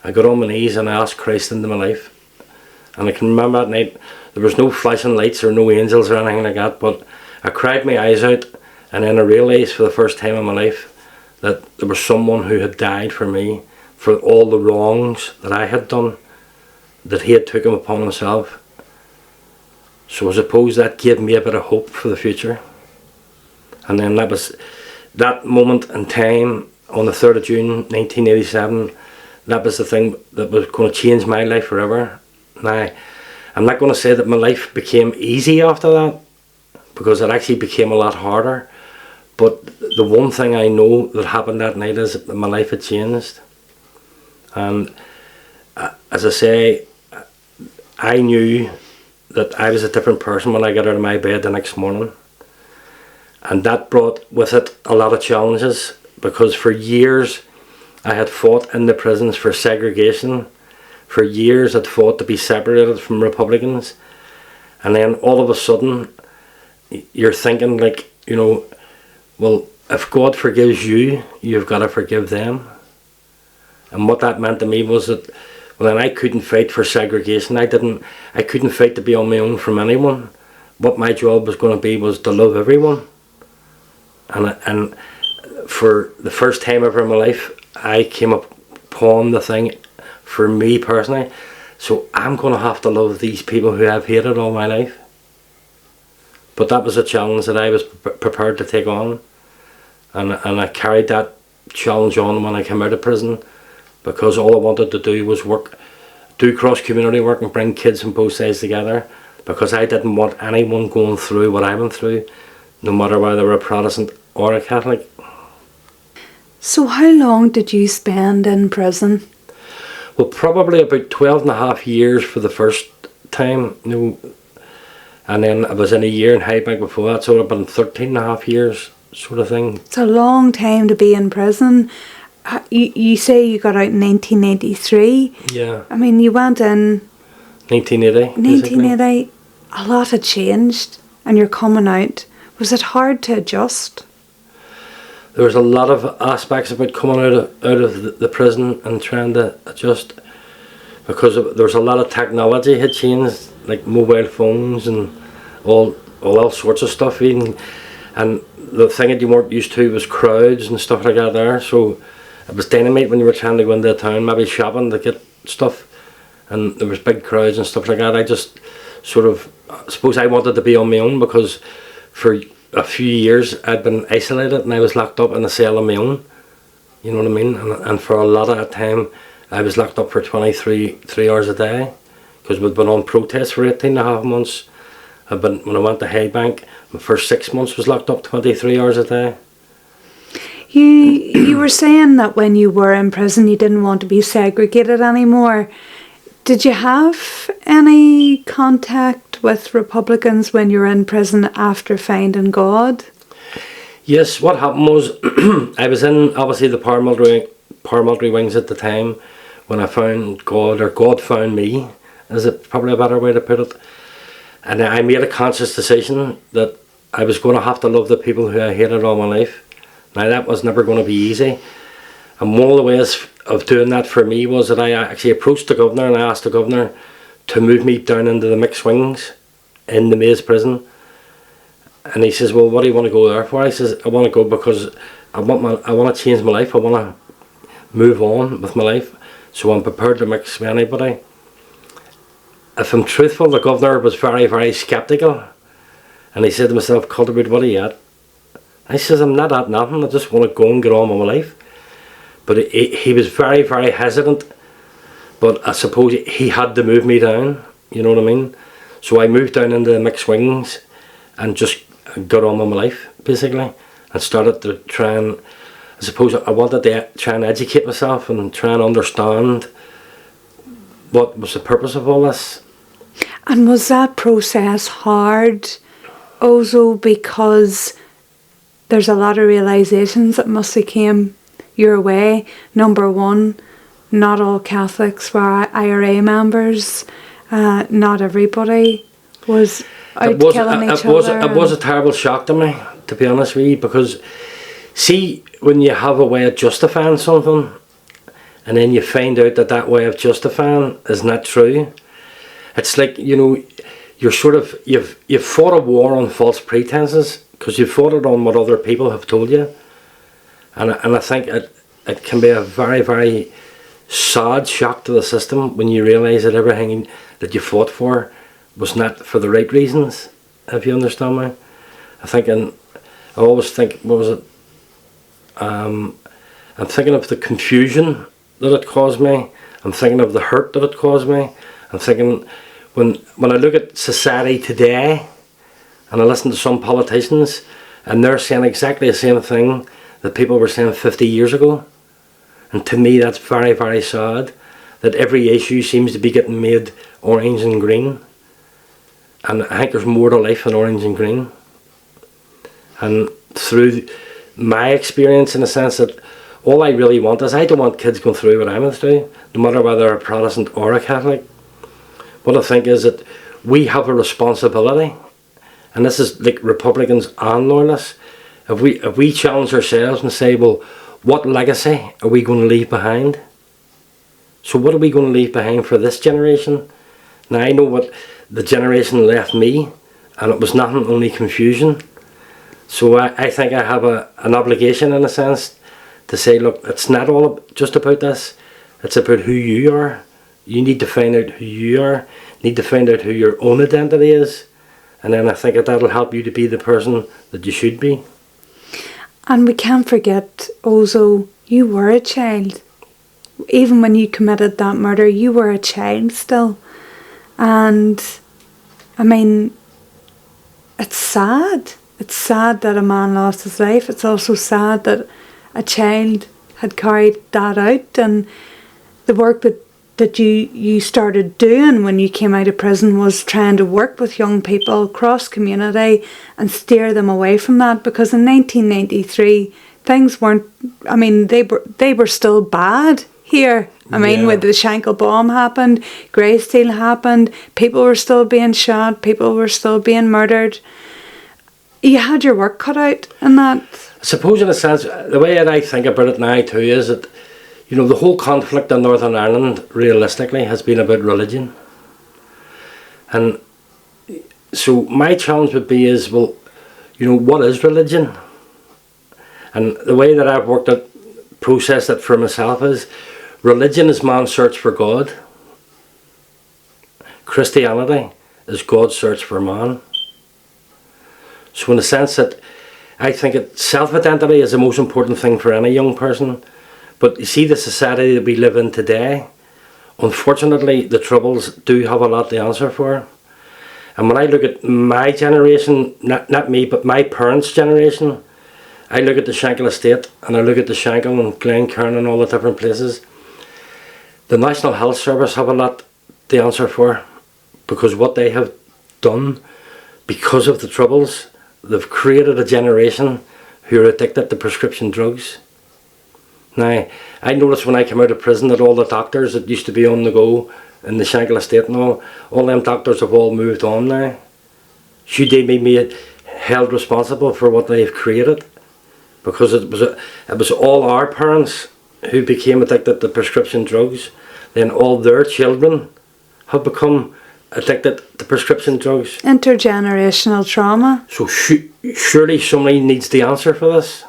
I got on my knees and I asked Christ into my life. And I can remember that night, there was no flashing lights or no angels or anything like that, but I cried my eyes out, and then I realised for the first time in my life that there was someone who had died for me, for all the wrongs that I had done, that he had taken upon himself. So I suppose that gave me a bit of hope for the future. And then that was that moment in time on the 3rd of June 1987, that was the thing that was going to change my life forever. Now, I'm not going to say that my life became easy after that, because it actually became a lot harder. But the one thing I know that happened that night is that my life had changed. And as I say, I knew that I was a different person when I got out of my bed the next morning. And that brought with it a lot of challenges, because for years I had fought in the prisons for segregation. For years I'd fought to be separated from Republicans. And then all of a sudden you're thinking, like, you know, well, if God forgives you, you've got to forgive them. And what that meant to me was that, well, then I couldn't fight for segregation. I couldn't fight to be on my own from anyone. What my job was going to be was to love everyone. And for the first time ever in my life, I came upon the thing for me personally. So I'm going to have to love these people who I've hated all my life. But that was a challenge that I was prepared to take on. And I carried that challenge on when I came out of prison, because all I wanted to do was do cross-community work and bring kids from both sides together, because I didn't want anyone going through what I went through, no matter whether they were a Protestant or a Catholic. So how long did you spend in prison? Well, probably about 12 and a half years for the first time, you know, and then I was in a year in Highbank before that, so it would have been 13 and a half years sort of thing. It's a long time to be in prison. You say you got out in 1983. Yeah. I mean, you went in 1980. 1980. A lot had changed, and you're coming out. Was it hard to adjust? There was a lot of aspects about coming out of the prison and trying to adjust, because there was a lot of technology had changed, like mobile phones and all sorts of stuff even. And the thing that you weren't used to was crowds and stuff like that there. So it was dynamite when you were trying to go into a town, maybe shopping to get stuff, and there was big crowds and stuff like that. I just sort of, I suppose I wanted to be on my own, because for a few years I'd been isolated and I was locked up in a cell on my own, you know what I mean? And for a lot of that time I was locked up for 3 hours a day, because we'd been on protest for 18 and a half months. When I went to Highbank, my first 6 months was locked up 23 hours a day. You were saying that when you were in prison you didn't want to be segregated anymore. Did you have any contact with Republicans when you were in prison after finding God? Yes, what happened was I was in obviously the paramilitary wings at the time when I found God, or God found me, is it probably a better way to put it. And I made a conscious decision that I was going to have to love the people who I hated all my life. Now that was never going to be easy. And one of the ways of doing that for me was that I actually approached the governor and I asked the governor to move me down into the mixed wings in the Maze prison. And he says, well, what do you want to go there for? I says, I want to go because I want to change my life. I want to move on with my life. So I'm prepared to mix with anybody. If I'm truthful, the governor was very, very sceptical. And he said to myself, Calderwood, what are you at? I says, I'm not at nothing. I just want to go and get on with my life. But he was very, very hesitant. But I suppose he had to move me down. You know what I mean? So I moved down into the mixed wings and just got on with my life, basically. And started to try and, I suppose I wanted to try and educate myself and try and understand what was the purpose of all this. And was that process hard, Ozzo, because there's a lot of realisations that must have came your way? Number one, not all Catholics were IRA members. Not everybody was out killing each other. It was a terrible shock to me, to be honest with you, because see, when you have a way of justifying something and then you find out that that way of justifying is not true, it's like, you know, you're sort of, you've fought a war on false pretenses because you've fought it on what other people have told you. And I think it can be a very, very sad shock to the system when you realise that everything that you fought for was not for the right reasons, if you understand me. I always think, what was it? I'm thinking of the confusion that it caused me. I'm thinking of the hurt that it caused me. I'm thinking, when I look at society today and I listen to some politicians and they're saying exactly the same thing that people were saying 50 years ago. And to me that's very, very sad that every issue seems to be getting made orange and green. And I think there's more to life than orange and green. And through my experience, in the sense that all I really want is, I don't want kids going through what I went through, no matter whether they're a Protestant or a Catholic. What I think is that we have a responsibility, and this is like Republicans and Loyalists. If we challenge ourselves and say, well, what legacy are we going to leave behind? So what are we going to leave behind for this generation? Now I know what the generation left me, and it was nothing, only confusion. So I think I have an obligation, in a sense, to say, look, it's not all just about this. It's about who you are. You need to find out who you are. You need to find out who your own identity is. And then I think that'll help you to be the person that you should be. And we can't forget, Ozzo, you were a child. Even when you committed that murder, you were a child still. And, I mean, it's sad. It's sad that a man lost his life. It's also sad that a child had carried that out. And the work that you started doing when you came out of prison was trying to work with young people across community and steer them away from that, because in 1993 things weren't, I mean, they were still bad here. I mean, when the Shankill bomb happened, Greysteel happened, people were still being shot, people were still being murdered. You had your work cut out in that. I suppose, in a sense, the way that I think about it now too is that, you know, the whole conflict in Northern Ireland, realistically, has been about religion. And so my challenge would be is, well, you know, what is religion? And the way that I've worked it, processed it for myself is, religion is man's search for God. Christianity is God's search for man. So in the sense that I think self-identity is the most important thing for any young person. But you see the society that we live in today, unfortunately the Troubles do have a lot to answer for. And when I look at my generation, not me, but my parents' generation, I look at the Shankill estate and I look at the Shankill and Glencairn and all the different places. The National Health Service have a lot to answer for, because what they have done because of the Troubles, they've created a generation who are addicted to prescription drugs. Now, I noticed when I came out of prison that all the doctors that used to be on the go in the Shankill estate and all them doctors have all moved on now. Should they be held responsible for what they've created? Because it was all our parents who became addicted to prescription drugs, then all their children have become addicted to prescription drugs. Intergenerational trauma. So surely somebody needs the answer for this.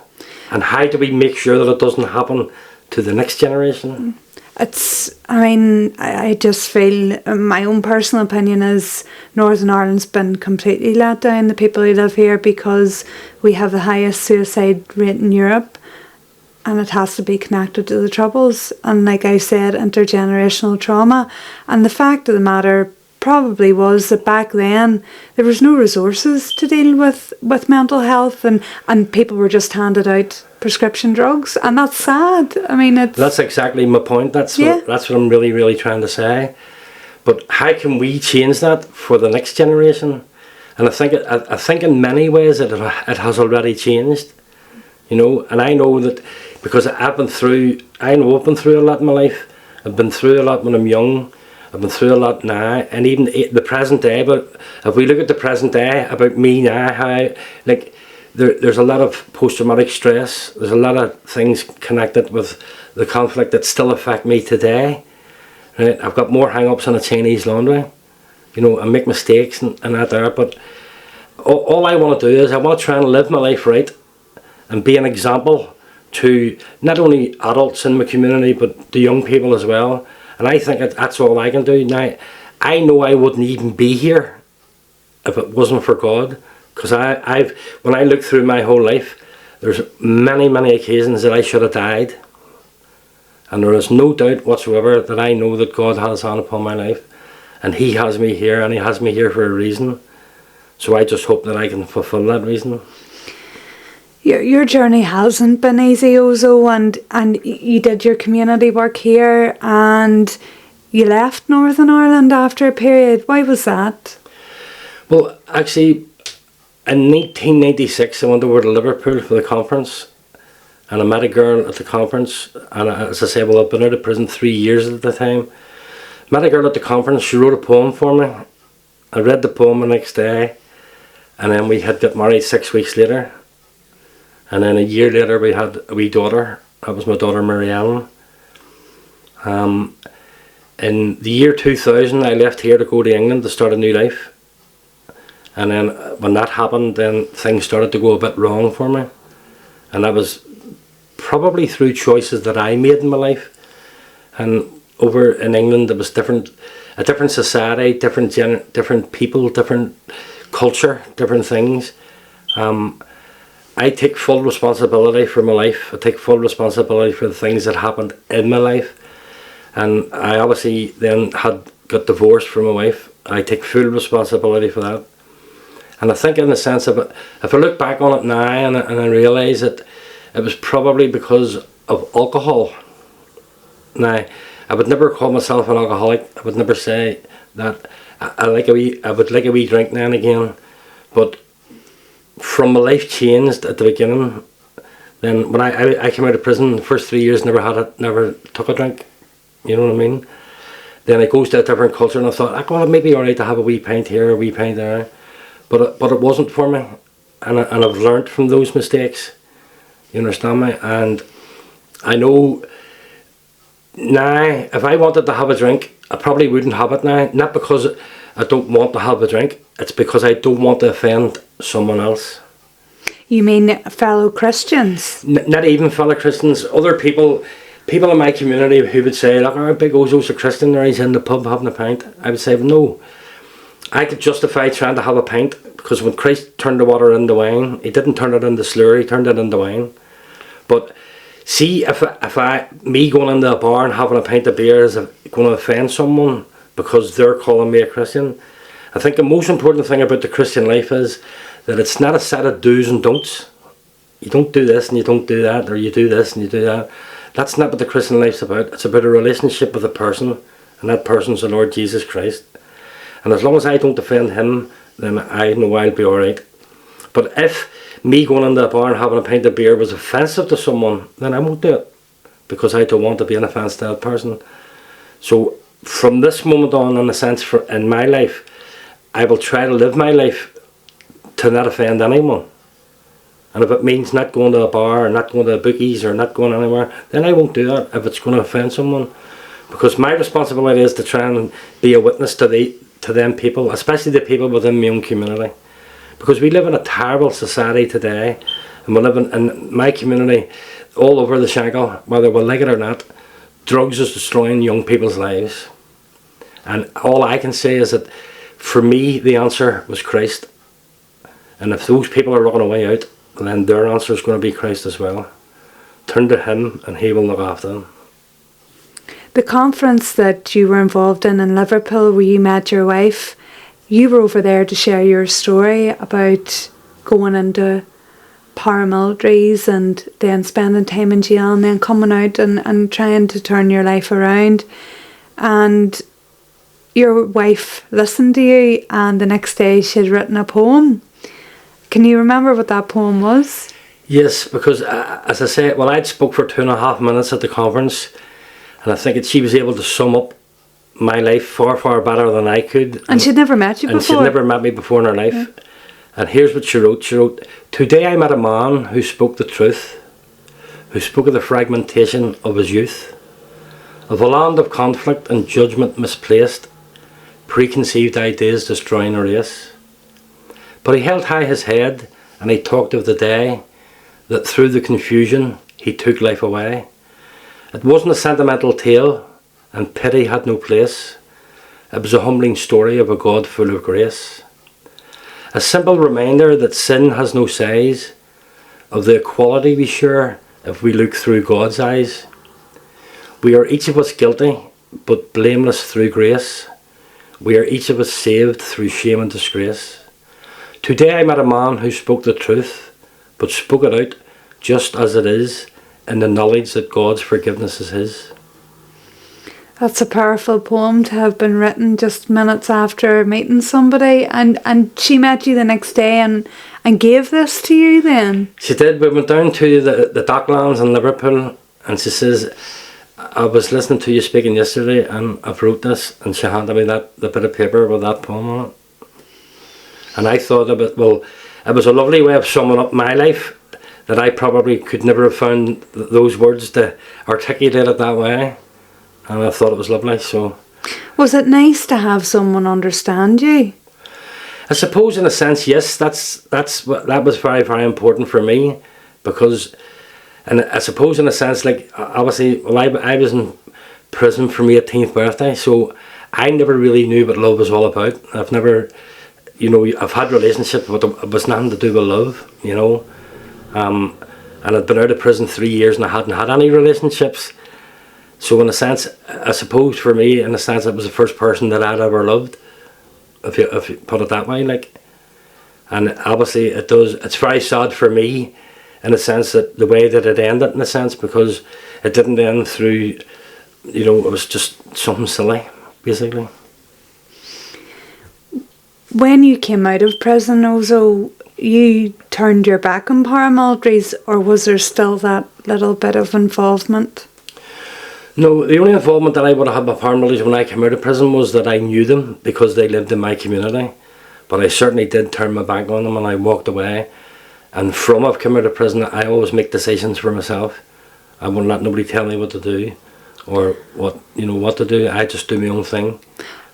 And how do we make sure that it doesn't happen to the next generation? I just feel, my own personal opinion is Northern Ireland's been completely let down, the people who live here, because we have the highest suicide rate in Europe, and it has to be connected to the Troubles. And like I said, intergenerational trauma. And the fact of the matter probably was that back then there was no resources to deal with mental health, and people were just handed out prescription drugs, and that's sad. That's exactly my point. That's what I'm really, really trying to say. But how can we change that for the next generation? And I think in many ways it has already changed, and I know that because I've been through a lot in my life. I've been through a lot when I'm young. I've been through a lot now, and even the present day. But if we look at the present day about me now, how there's a lot of post-traumatic stress. There's a lot of things connected with the conflict that still affect me today. Right? I've got more hang-ups on a Chinese laundry. I make mistakes and that there. But all I want to do is I want to try and live my life right and be an example to not only adults in my community but the young people as well. And I think that's all I can do. Now, I know I wouldn't even be here if it wasn't for God. Because when I look through my whole life, there's many, many occasions that I should have died. And there is no doubt whatsoever that I know that God has hand upon my life. And He has me here, and He has me here for a reason. So I just hope that I can fulfill that reason. Your journey hasn't been easy, Ozzo, and you did your community work here, and you left Northern Ireland after a period. Why was that? Well, actually, in 1996 I went over to Liverpool for the conference, and I met a girl at the conference, and as I say, well, I've been out of prison 3 years at the time. Met a girl at the conference. She wrote a poem for me. I read the poem the next day, and then we had got married 6 weeks later. And then a year later we had a wee daughter. That was my daughter Mary Ellen. In the year 2000 I left here to go to England to start a new life. And then when that happened, then things started to go a bit wrong for me. And that was probably through choices that I made in my life. And over in England there was a different society, different people, different culture, different things. I take full responsibility for my life. I take full responsibility for the things that happened in my life. And I obviously then got divorced from my wife. I take full responsibility for that. And I think in the sense of it, if I look back on it now and I realise that it was probably because of alcohol. Now, I would never call myself an alcoholic. I would never say that. I would like a wee drink now and again. But from my life changed at the beginning. Then when I came out of prison, the first 3 years never took a drink. You know what I mean? Then it goes to a different culture, and I thought, well, it may be alright to have a wee pint here, a wee pint there. But it wasn't for me. And I've learnt from those mistakes. You understand me? And I know now, if I wanted to have a drink, I probably wouldn't have it now. Not because I don't want to have a drink, it's because I don't want to offend someone else. You mean fellow Christians? Not even fellow Christians, other people in my community who would say, look, our big Ozzo's a Christian there, he's in the pub having a pint. I would say, no. I could justify trying to have a pint, because when Christ turned the water into wine, He didn't turn it into slurry, He turned it into wine. But see, if me going into a bar and having a pint of beer is going to offend someone because they're calling me a Christian, I think the most important thing about the Christian life is that it's not a set of do's and don'ts. You don't do this and you don't do that, or you do this and you do that. That's not what the Christian life's about. It's about a relationship with a person, and that person's the Lord Jesus Christ. And as long as I don't offend Him, then I know I'll be alright. But if me going into a bar and having a pint of beer was offensive to someone, then I won't do it, because I don't want to be an offence to that person. So from this moment on, in a sense, in my life, I will try to live my life to not offend anyone. And if it means not going to a bar or not going to a bookies or not going anywhere, then I won't do that if it's going to offend someone. Because my responsibility is to try and be a witness to them people, especially the people within my own community. Because we live in a terrible society today, and we live in my community, all over the Shankill, whether we like it or not, drugs is destroying young people's lives. And all I can say is that for me the answer was Christ. And if those people are looking a way out, then their answer is going to be Christ as well. Turn to him and he will look after them. The conference that you were involved in Liverpool, where you met your wife, you were over there to share your story about going into paramilitaries and then spending time in jail and then coming out and trying to turn your life around. And your wife listened to you, and the next day she had written a poem. Can you remember what that poem was? Yes, because as I say, well, I'd spoke for 2.5 minutes at the conference, and I think that she was able to sum up my life far, far better than I could. And she'd never met you before? And she'd never met me before in her life. Yeah. And here's what she wrote. She wrote, "Today I met a man who spoke the truth, who spoke of the fragmentation of his youth, of a land of conflict and judgment misplaced, preconceived ideas destroying a race. But he held high his head, and he talked of the day that through the confusion he took life away. It wasn't a sentimental tale, and pity had no place. It was a humbling story of a God full of grace. A simple reminder that sin has no size, of the equality we share if we look through God's eyes. We are each of us guilty, but blameless through grace. We are each of us saved through shame and disgrace. Today I met a man who spoke the truth, but spoke it out just as it is, in the knowledge that God's forgiveness is his." That's a powerful poem to have been written just minutes after meeting somebody, and she met you the next day and gave this to you then? She did. We went down to the Docklands in Liverpool, and she says, "I was listening to you speaking yesterday and I've wrote this," and she handed me the bit of paper with that poem on it. And I thought of it, well, it was a lovely way of summing up my life, that I probably could never have found those words to articulate it that way. And I thought it was lovely. So, was it nice to have someone understand you? I suppose in a sense, yes. That was very, very important for me, because, and I suppose in a sense, like, obviously, well, I was in prison for my 18th birthday, so I never really knew what love was all about. I've never, I've had relationships, but it was nothing to do with love, and I'd been out of prison 3 years and I hadn't had any relationships. So in a sense, I suppose for me, in a sense, it was the first person that I'd ever loved, if you put it that way, like. And obviously it's very sad for me, in a sense, that the way that it ended, in a sense, because it didn't end through, it was just something silly, basically. When you came out of prison, Ozzo, you turned your back on paramilitaries, or was there still that little bit of involvement? No, the only involvement that I would have had with paramilitaries when I came out of prison was that I knew them because they lived in my community. But I certainly did turn my back on them and I walked away. And from I've come out of prison, I always make decisions for myself. I won't let nobody tell me what to do or what to do. I just do my own thing.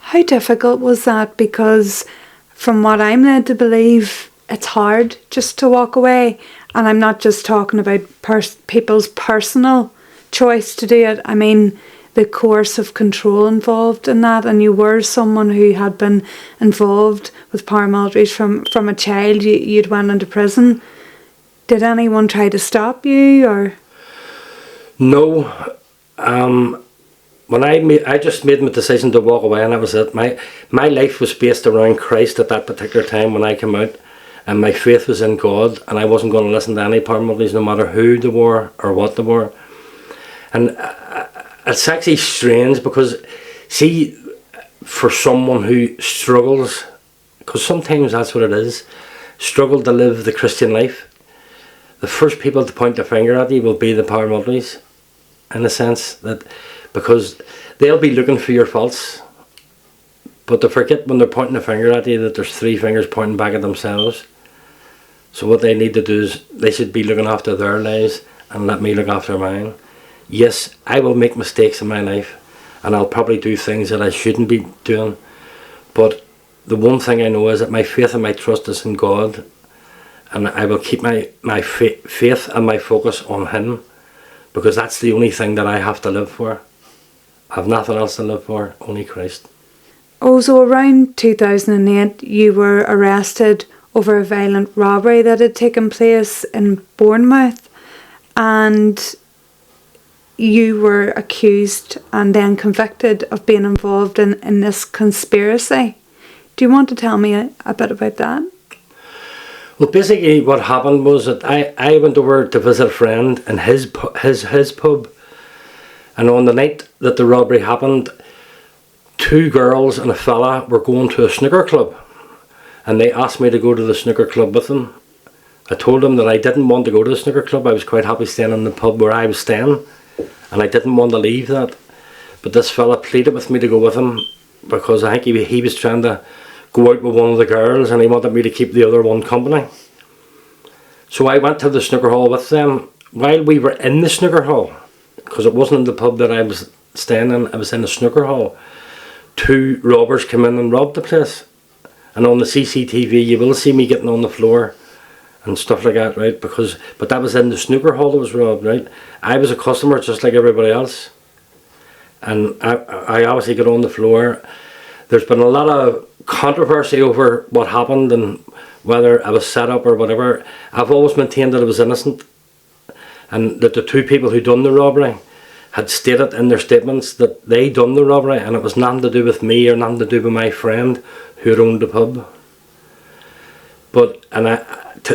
How difficult was that? Because from what I'm led to believe, it's hard just to walk away. And I'm not just talking about people's personal choice to do it. I mean, the course of control involved in that, and you were someone who had been involved with paramilitaries from a child. You'd went into prison. Did anyone try to stop you, or? No. When I just made my decision to walk away, and that was it. My life was based around Christ at that particular time when I came out, and my faith was in God, and I wasn't going to listen to any paramilitaries, no matter who they were or what they were. And it's actually strange because, see, for someone who struggles, because sometimes that's what it is, struggle to live the Christian life, the first people to point their finger at you will be the paramilitaries, in a sense, that because they'll be looking for your faults, but they forget when they're pointing a finger at you that there's 3 fingers pointing back at themselves. So what they need to do is they should be looking after their lives and let me look after mine. Yes, I will make mistakes in my life and I'll probably do things that I shouldn't be doing, but the one thing I know is that my faith and my trust is in God, and I will keep my faith and my focus on Him, because that's the only thing that I have to live for. I have nothing else to live for, only Christ. Also, around 2008, you were arrested over a violent robbery that had taken place in Bournemouth, and you were accused and then convicted of being involved in this conspiracy. Do you want to tell me a bit about that? Well, basically what happened was that I went over to visit a friend in his pub, and on the night that the robbery happened, 2 girls and a fella were going to a snooker club, and they asked me to go to the snooker club with them. I told them that I didn't want to go to the snooker club. I was quite happy staying in the pub where I was staying, and I didn't want to leave that. But this fella pleaded with me to go with him, because I think he was trying to go out with one of the girls and he wanted me to keep the other one company. So I went to the snooker hall with them. While we were in the snooker hall, because it wasn't in the pub that I was staying in, I was in the snooker hall, 2 robbers came in and robbed the place. And on the CCTV you will see me getting on the floor and stuff like that, right? But that was in the snooker hall that was robbed, right? I was a customer just like everybody else, and I obviously got on the floor. There's been a lot of controversy over what happened and whether I was set up or whatever. I've always maintained that I was innocent, and that the 2 people who done the robbery had stated in their statements that they done the robbery, and it was nothing to do with me or nothing to do with my friend who had owned the pub. But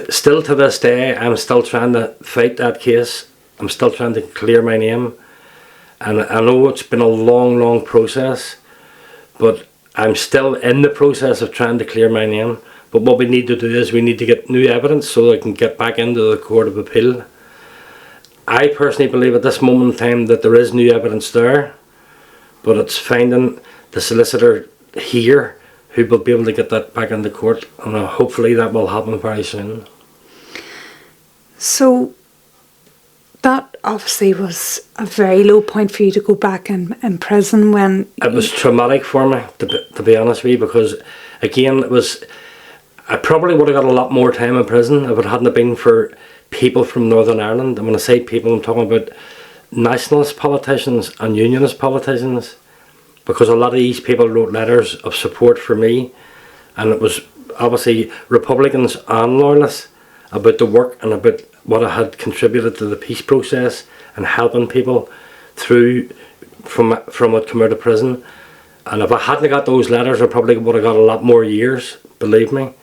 still to this day, I'm still trying to fight that case. I'm still trying to clear my name, and I know it's been a long process, but I'm still in the process of trying to clear my name. But what we need to do is we need to get new evidence so I can get back into the Court of Appeal. I personally believe at this moment in time that there is new evidence there, but it's finding the solicitor here who will be able to get that back into court, and hopefully that will happen very soon. So that obviously was a very low point for you to go back in prison when... It was traumatic for me, to be honest with you, because again, I probably would have got a lot more time in prison if it hadn't been for people from Northern Ireland. And when I say people, I'm talking about nationalist politicians and unionist politicians, because a lot of these people wrote letters of support for me, and it was obviously Republicans and Loyalists, about the work and about what I had contributed to the peace process and helping people through from what come out of prison. And if I hadn't got those letters, I probably would have got a lot more years, believe me.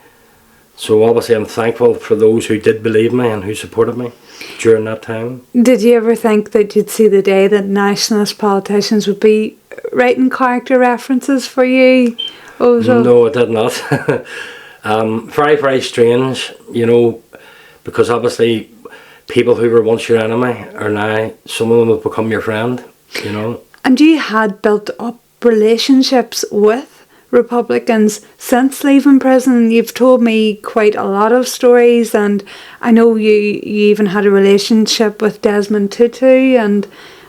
So obviously I'm thankful for those who did believe me and who supported me during that time. Did you ever think that you'd see the day that nationalist politicians would be writing character references for you? No, I did not. Very strange, because obviously people who were once your enemy are now, some of them have become your friend, And you had built up relationships with Republicans since leaving prison. You've told me quite a lot of stories, and I know you even had a relationship with Desmond Tutu, and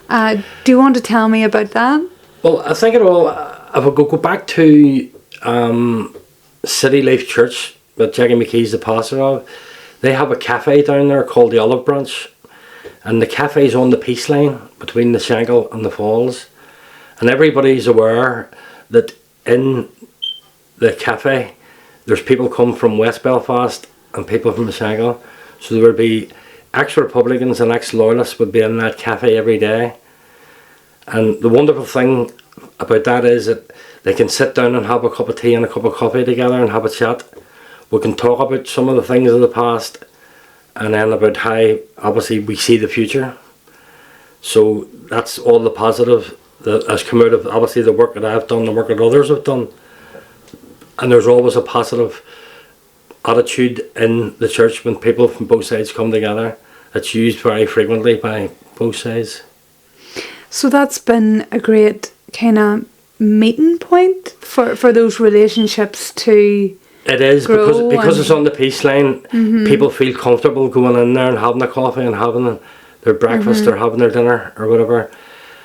do you want to tell me about that? Well, I think if I go back to City Life Church that Jackie McKee's the pastor of, they have a cafe down there called the Olive Branch, and the cafe's on the peace line between the Shankill and the Falls, and everybody's aware that in the cafe there's people come from West Belfast and people from the Shankill, so there would be ex-Republicans and ex-Loyalists would be in that cafe every day. And the wonderful thing about that is that they can sit down and have a cup of tea and a cup of coffee together and have a chat. We can talk about some of the things of the past, and then about how obviously we see the future. So that's all the positive that has come out of obviously the work that I've done, the work that others have done. And there's always a positive attitude in the church when people from both sides come together. It's used very frequently by both sides. So that's been a great kind of meeting point for those relationships to It is, grow because it's and- on the peace line. People feel comfortable going in there and having a coffee and having their breakfast or having their dinner or whatever,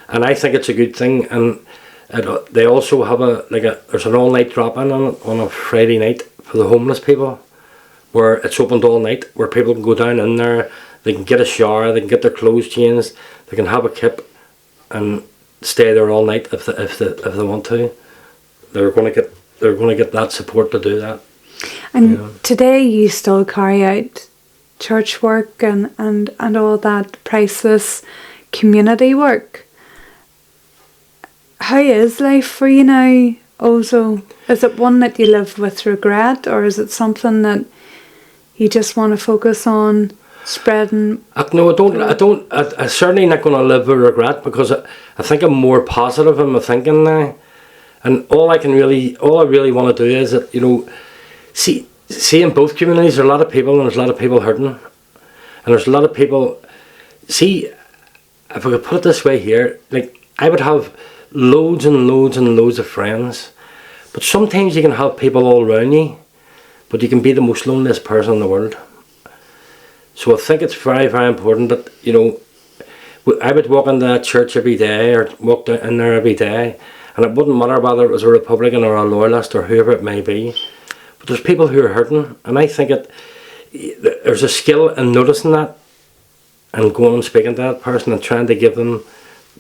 and I think it's a good thing. And they also have there's an all night drop in on a Friday night for the homeless people, where it's opened all night, where people can go down in there, they can get a shower, they can get their clothes changed, they can have a kip and stay there all night if they want to. They're going to get that support to do that. And today you still carry out church work and all that priceless community work. How is life for you now, Ozzo? Is it one that you live with regret, or is it something that you just want to focus on spreading? No, I'm certainly not going to live with regret, because I think I'm more positive in my thinking now. And all I really want to do is that, see in both communities there are a lot of people, and there's a lot of people hurting, and there's a lot of people. See, if I could put it this way here, like, I would have loads and loads and loads of friends, but sometimes you can have people all around you, but you can be the most loneliest person in the world. So I think it's very, very important that, I would walk into that church every day, or walk down in there every day, and it wouldn't matter whether it was a Republican or a Loyalist or whoever it may be, but there's people who are hurting, and I think there's a skill in noticing that and going and speaking to that person and trying to give them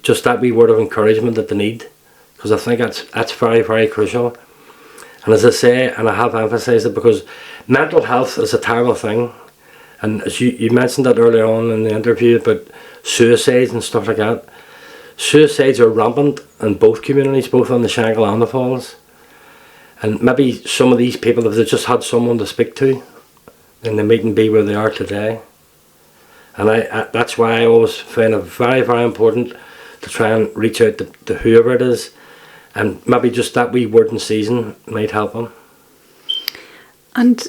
just that wee word of encouragement that they need, because I think that's very, very crucial. And as I say, and I have emphasised it, because mental health is a terrible thing, and as you mentioned that earlier on in the interview about suicides and stuff like that. Suicides are rampant in both communities, both on the Shankill and the Falls. And maybe some of these people, if they just had someone to speak to, then they mightn't be where they are today. And that's why I always find it very, very important to try and reach out to whoever it is, and maybe just that wee word in season might help them. And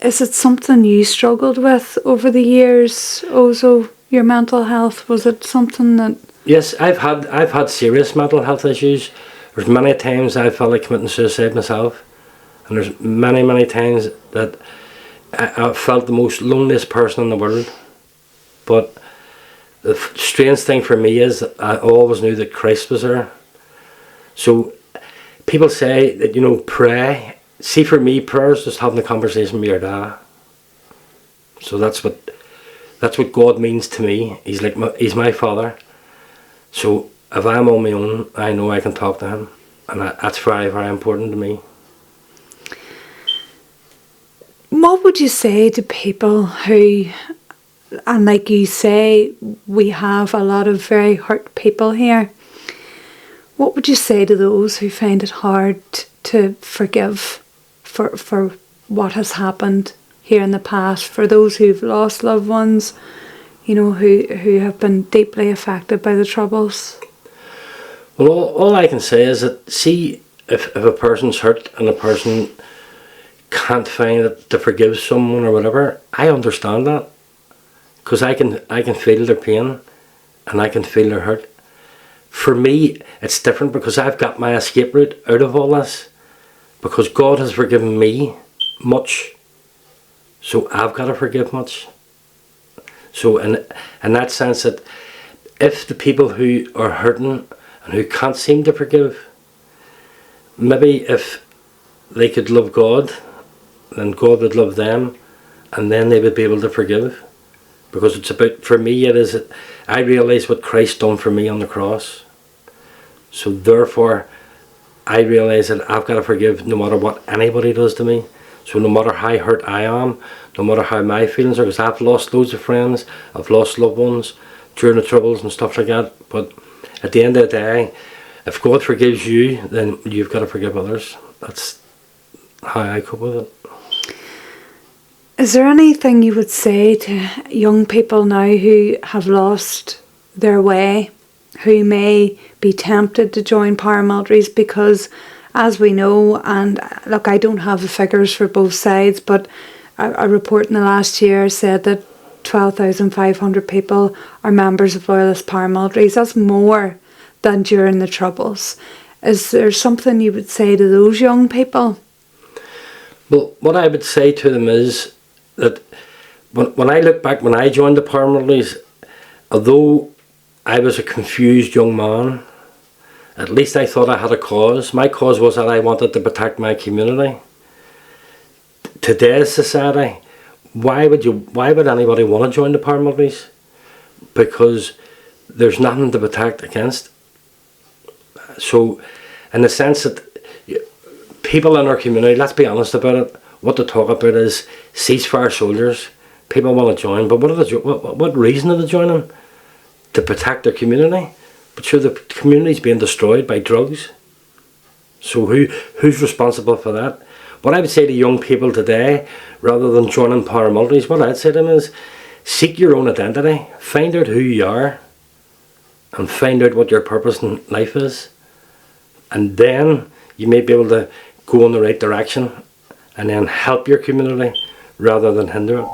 is it something you struggled with over the years, Ozzo? Your mental health, was it something that? Yes, I've had serious mental health issues. There's many times I felt like committing suicide myself, and there's many times that I felt the most loneliest person in the world. But the strange thing for me is that I always knew that Christ was there. So people say that, pray. See, for me, prayer is just having a conversation with your dad. So that's what God means to me. He's my father. So if I'm on my own, I know I can talk to him, and that's very, very important to me. What would you say to people who, and like you say, we have a lot of very hurt people here. What would you say to those who find it hard to forgive for what has happened here in the past, for those who've lost loved ones, who have been deeply affected by the Troubles? Well, all I can say is that, see, if a person's hurt and a person can't find it to forgive someone or whatever, I understand that, because I can feel their pain and I can feel their hurt. For me, it's different, because I've got my escape route out of all this, because God has forgiven me much, so I've got to forgive much. So in that sense, that if the people who are hurting and who can't seem to forgive, maybe if they could love God, then God would love them, and then they would be able to forgive. Because it's about, for me, it is, I realise what Christ done for me on the cross. So therefore, I realise that I've got to forgive no matter what anybody does to me. So no matter how hurt I am, no matter how my feelings are, because I've lost loads of friends, I've lost loved ones during the Troubles and stuff like that. But at the end of the day, if God forgives you, then you've got to forgive others. That's how I cope with it. Is there anything you would say to young people now who have lost their way, who may be tempted to join paramilitaries? Because, as we know, and look, I don't have the figures for both sides, but a report in the last year said that 12,500 people are members of Loyalist paramilitaries. That's more than during the Troubles. Is there something you would say to those young people? Well, what I would say to them is that when I look back, when I joined the paramilitaries, although I was a confused young man, at least I thought I had a cause. My cause was that I wanted to protect my community. Today's society, why would anybody want to join the paramilitaries? Because there's nothing to protect against. So, in the sense that people in our community, let's be honest about it, what they talk about is ceasefire soldiers. People want to join, but what reason are they joining? To protect their community? But sure, the community's being destroyed by drugs. So who's responsible for that? What I would say to young people today, rather than joining paramilitaries, what I'd say to them is, seek your own identity, find out who you are, and find out what your purpose in life is. And then you may be able to go in the right direction and then help your community rather than hinder it.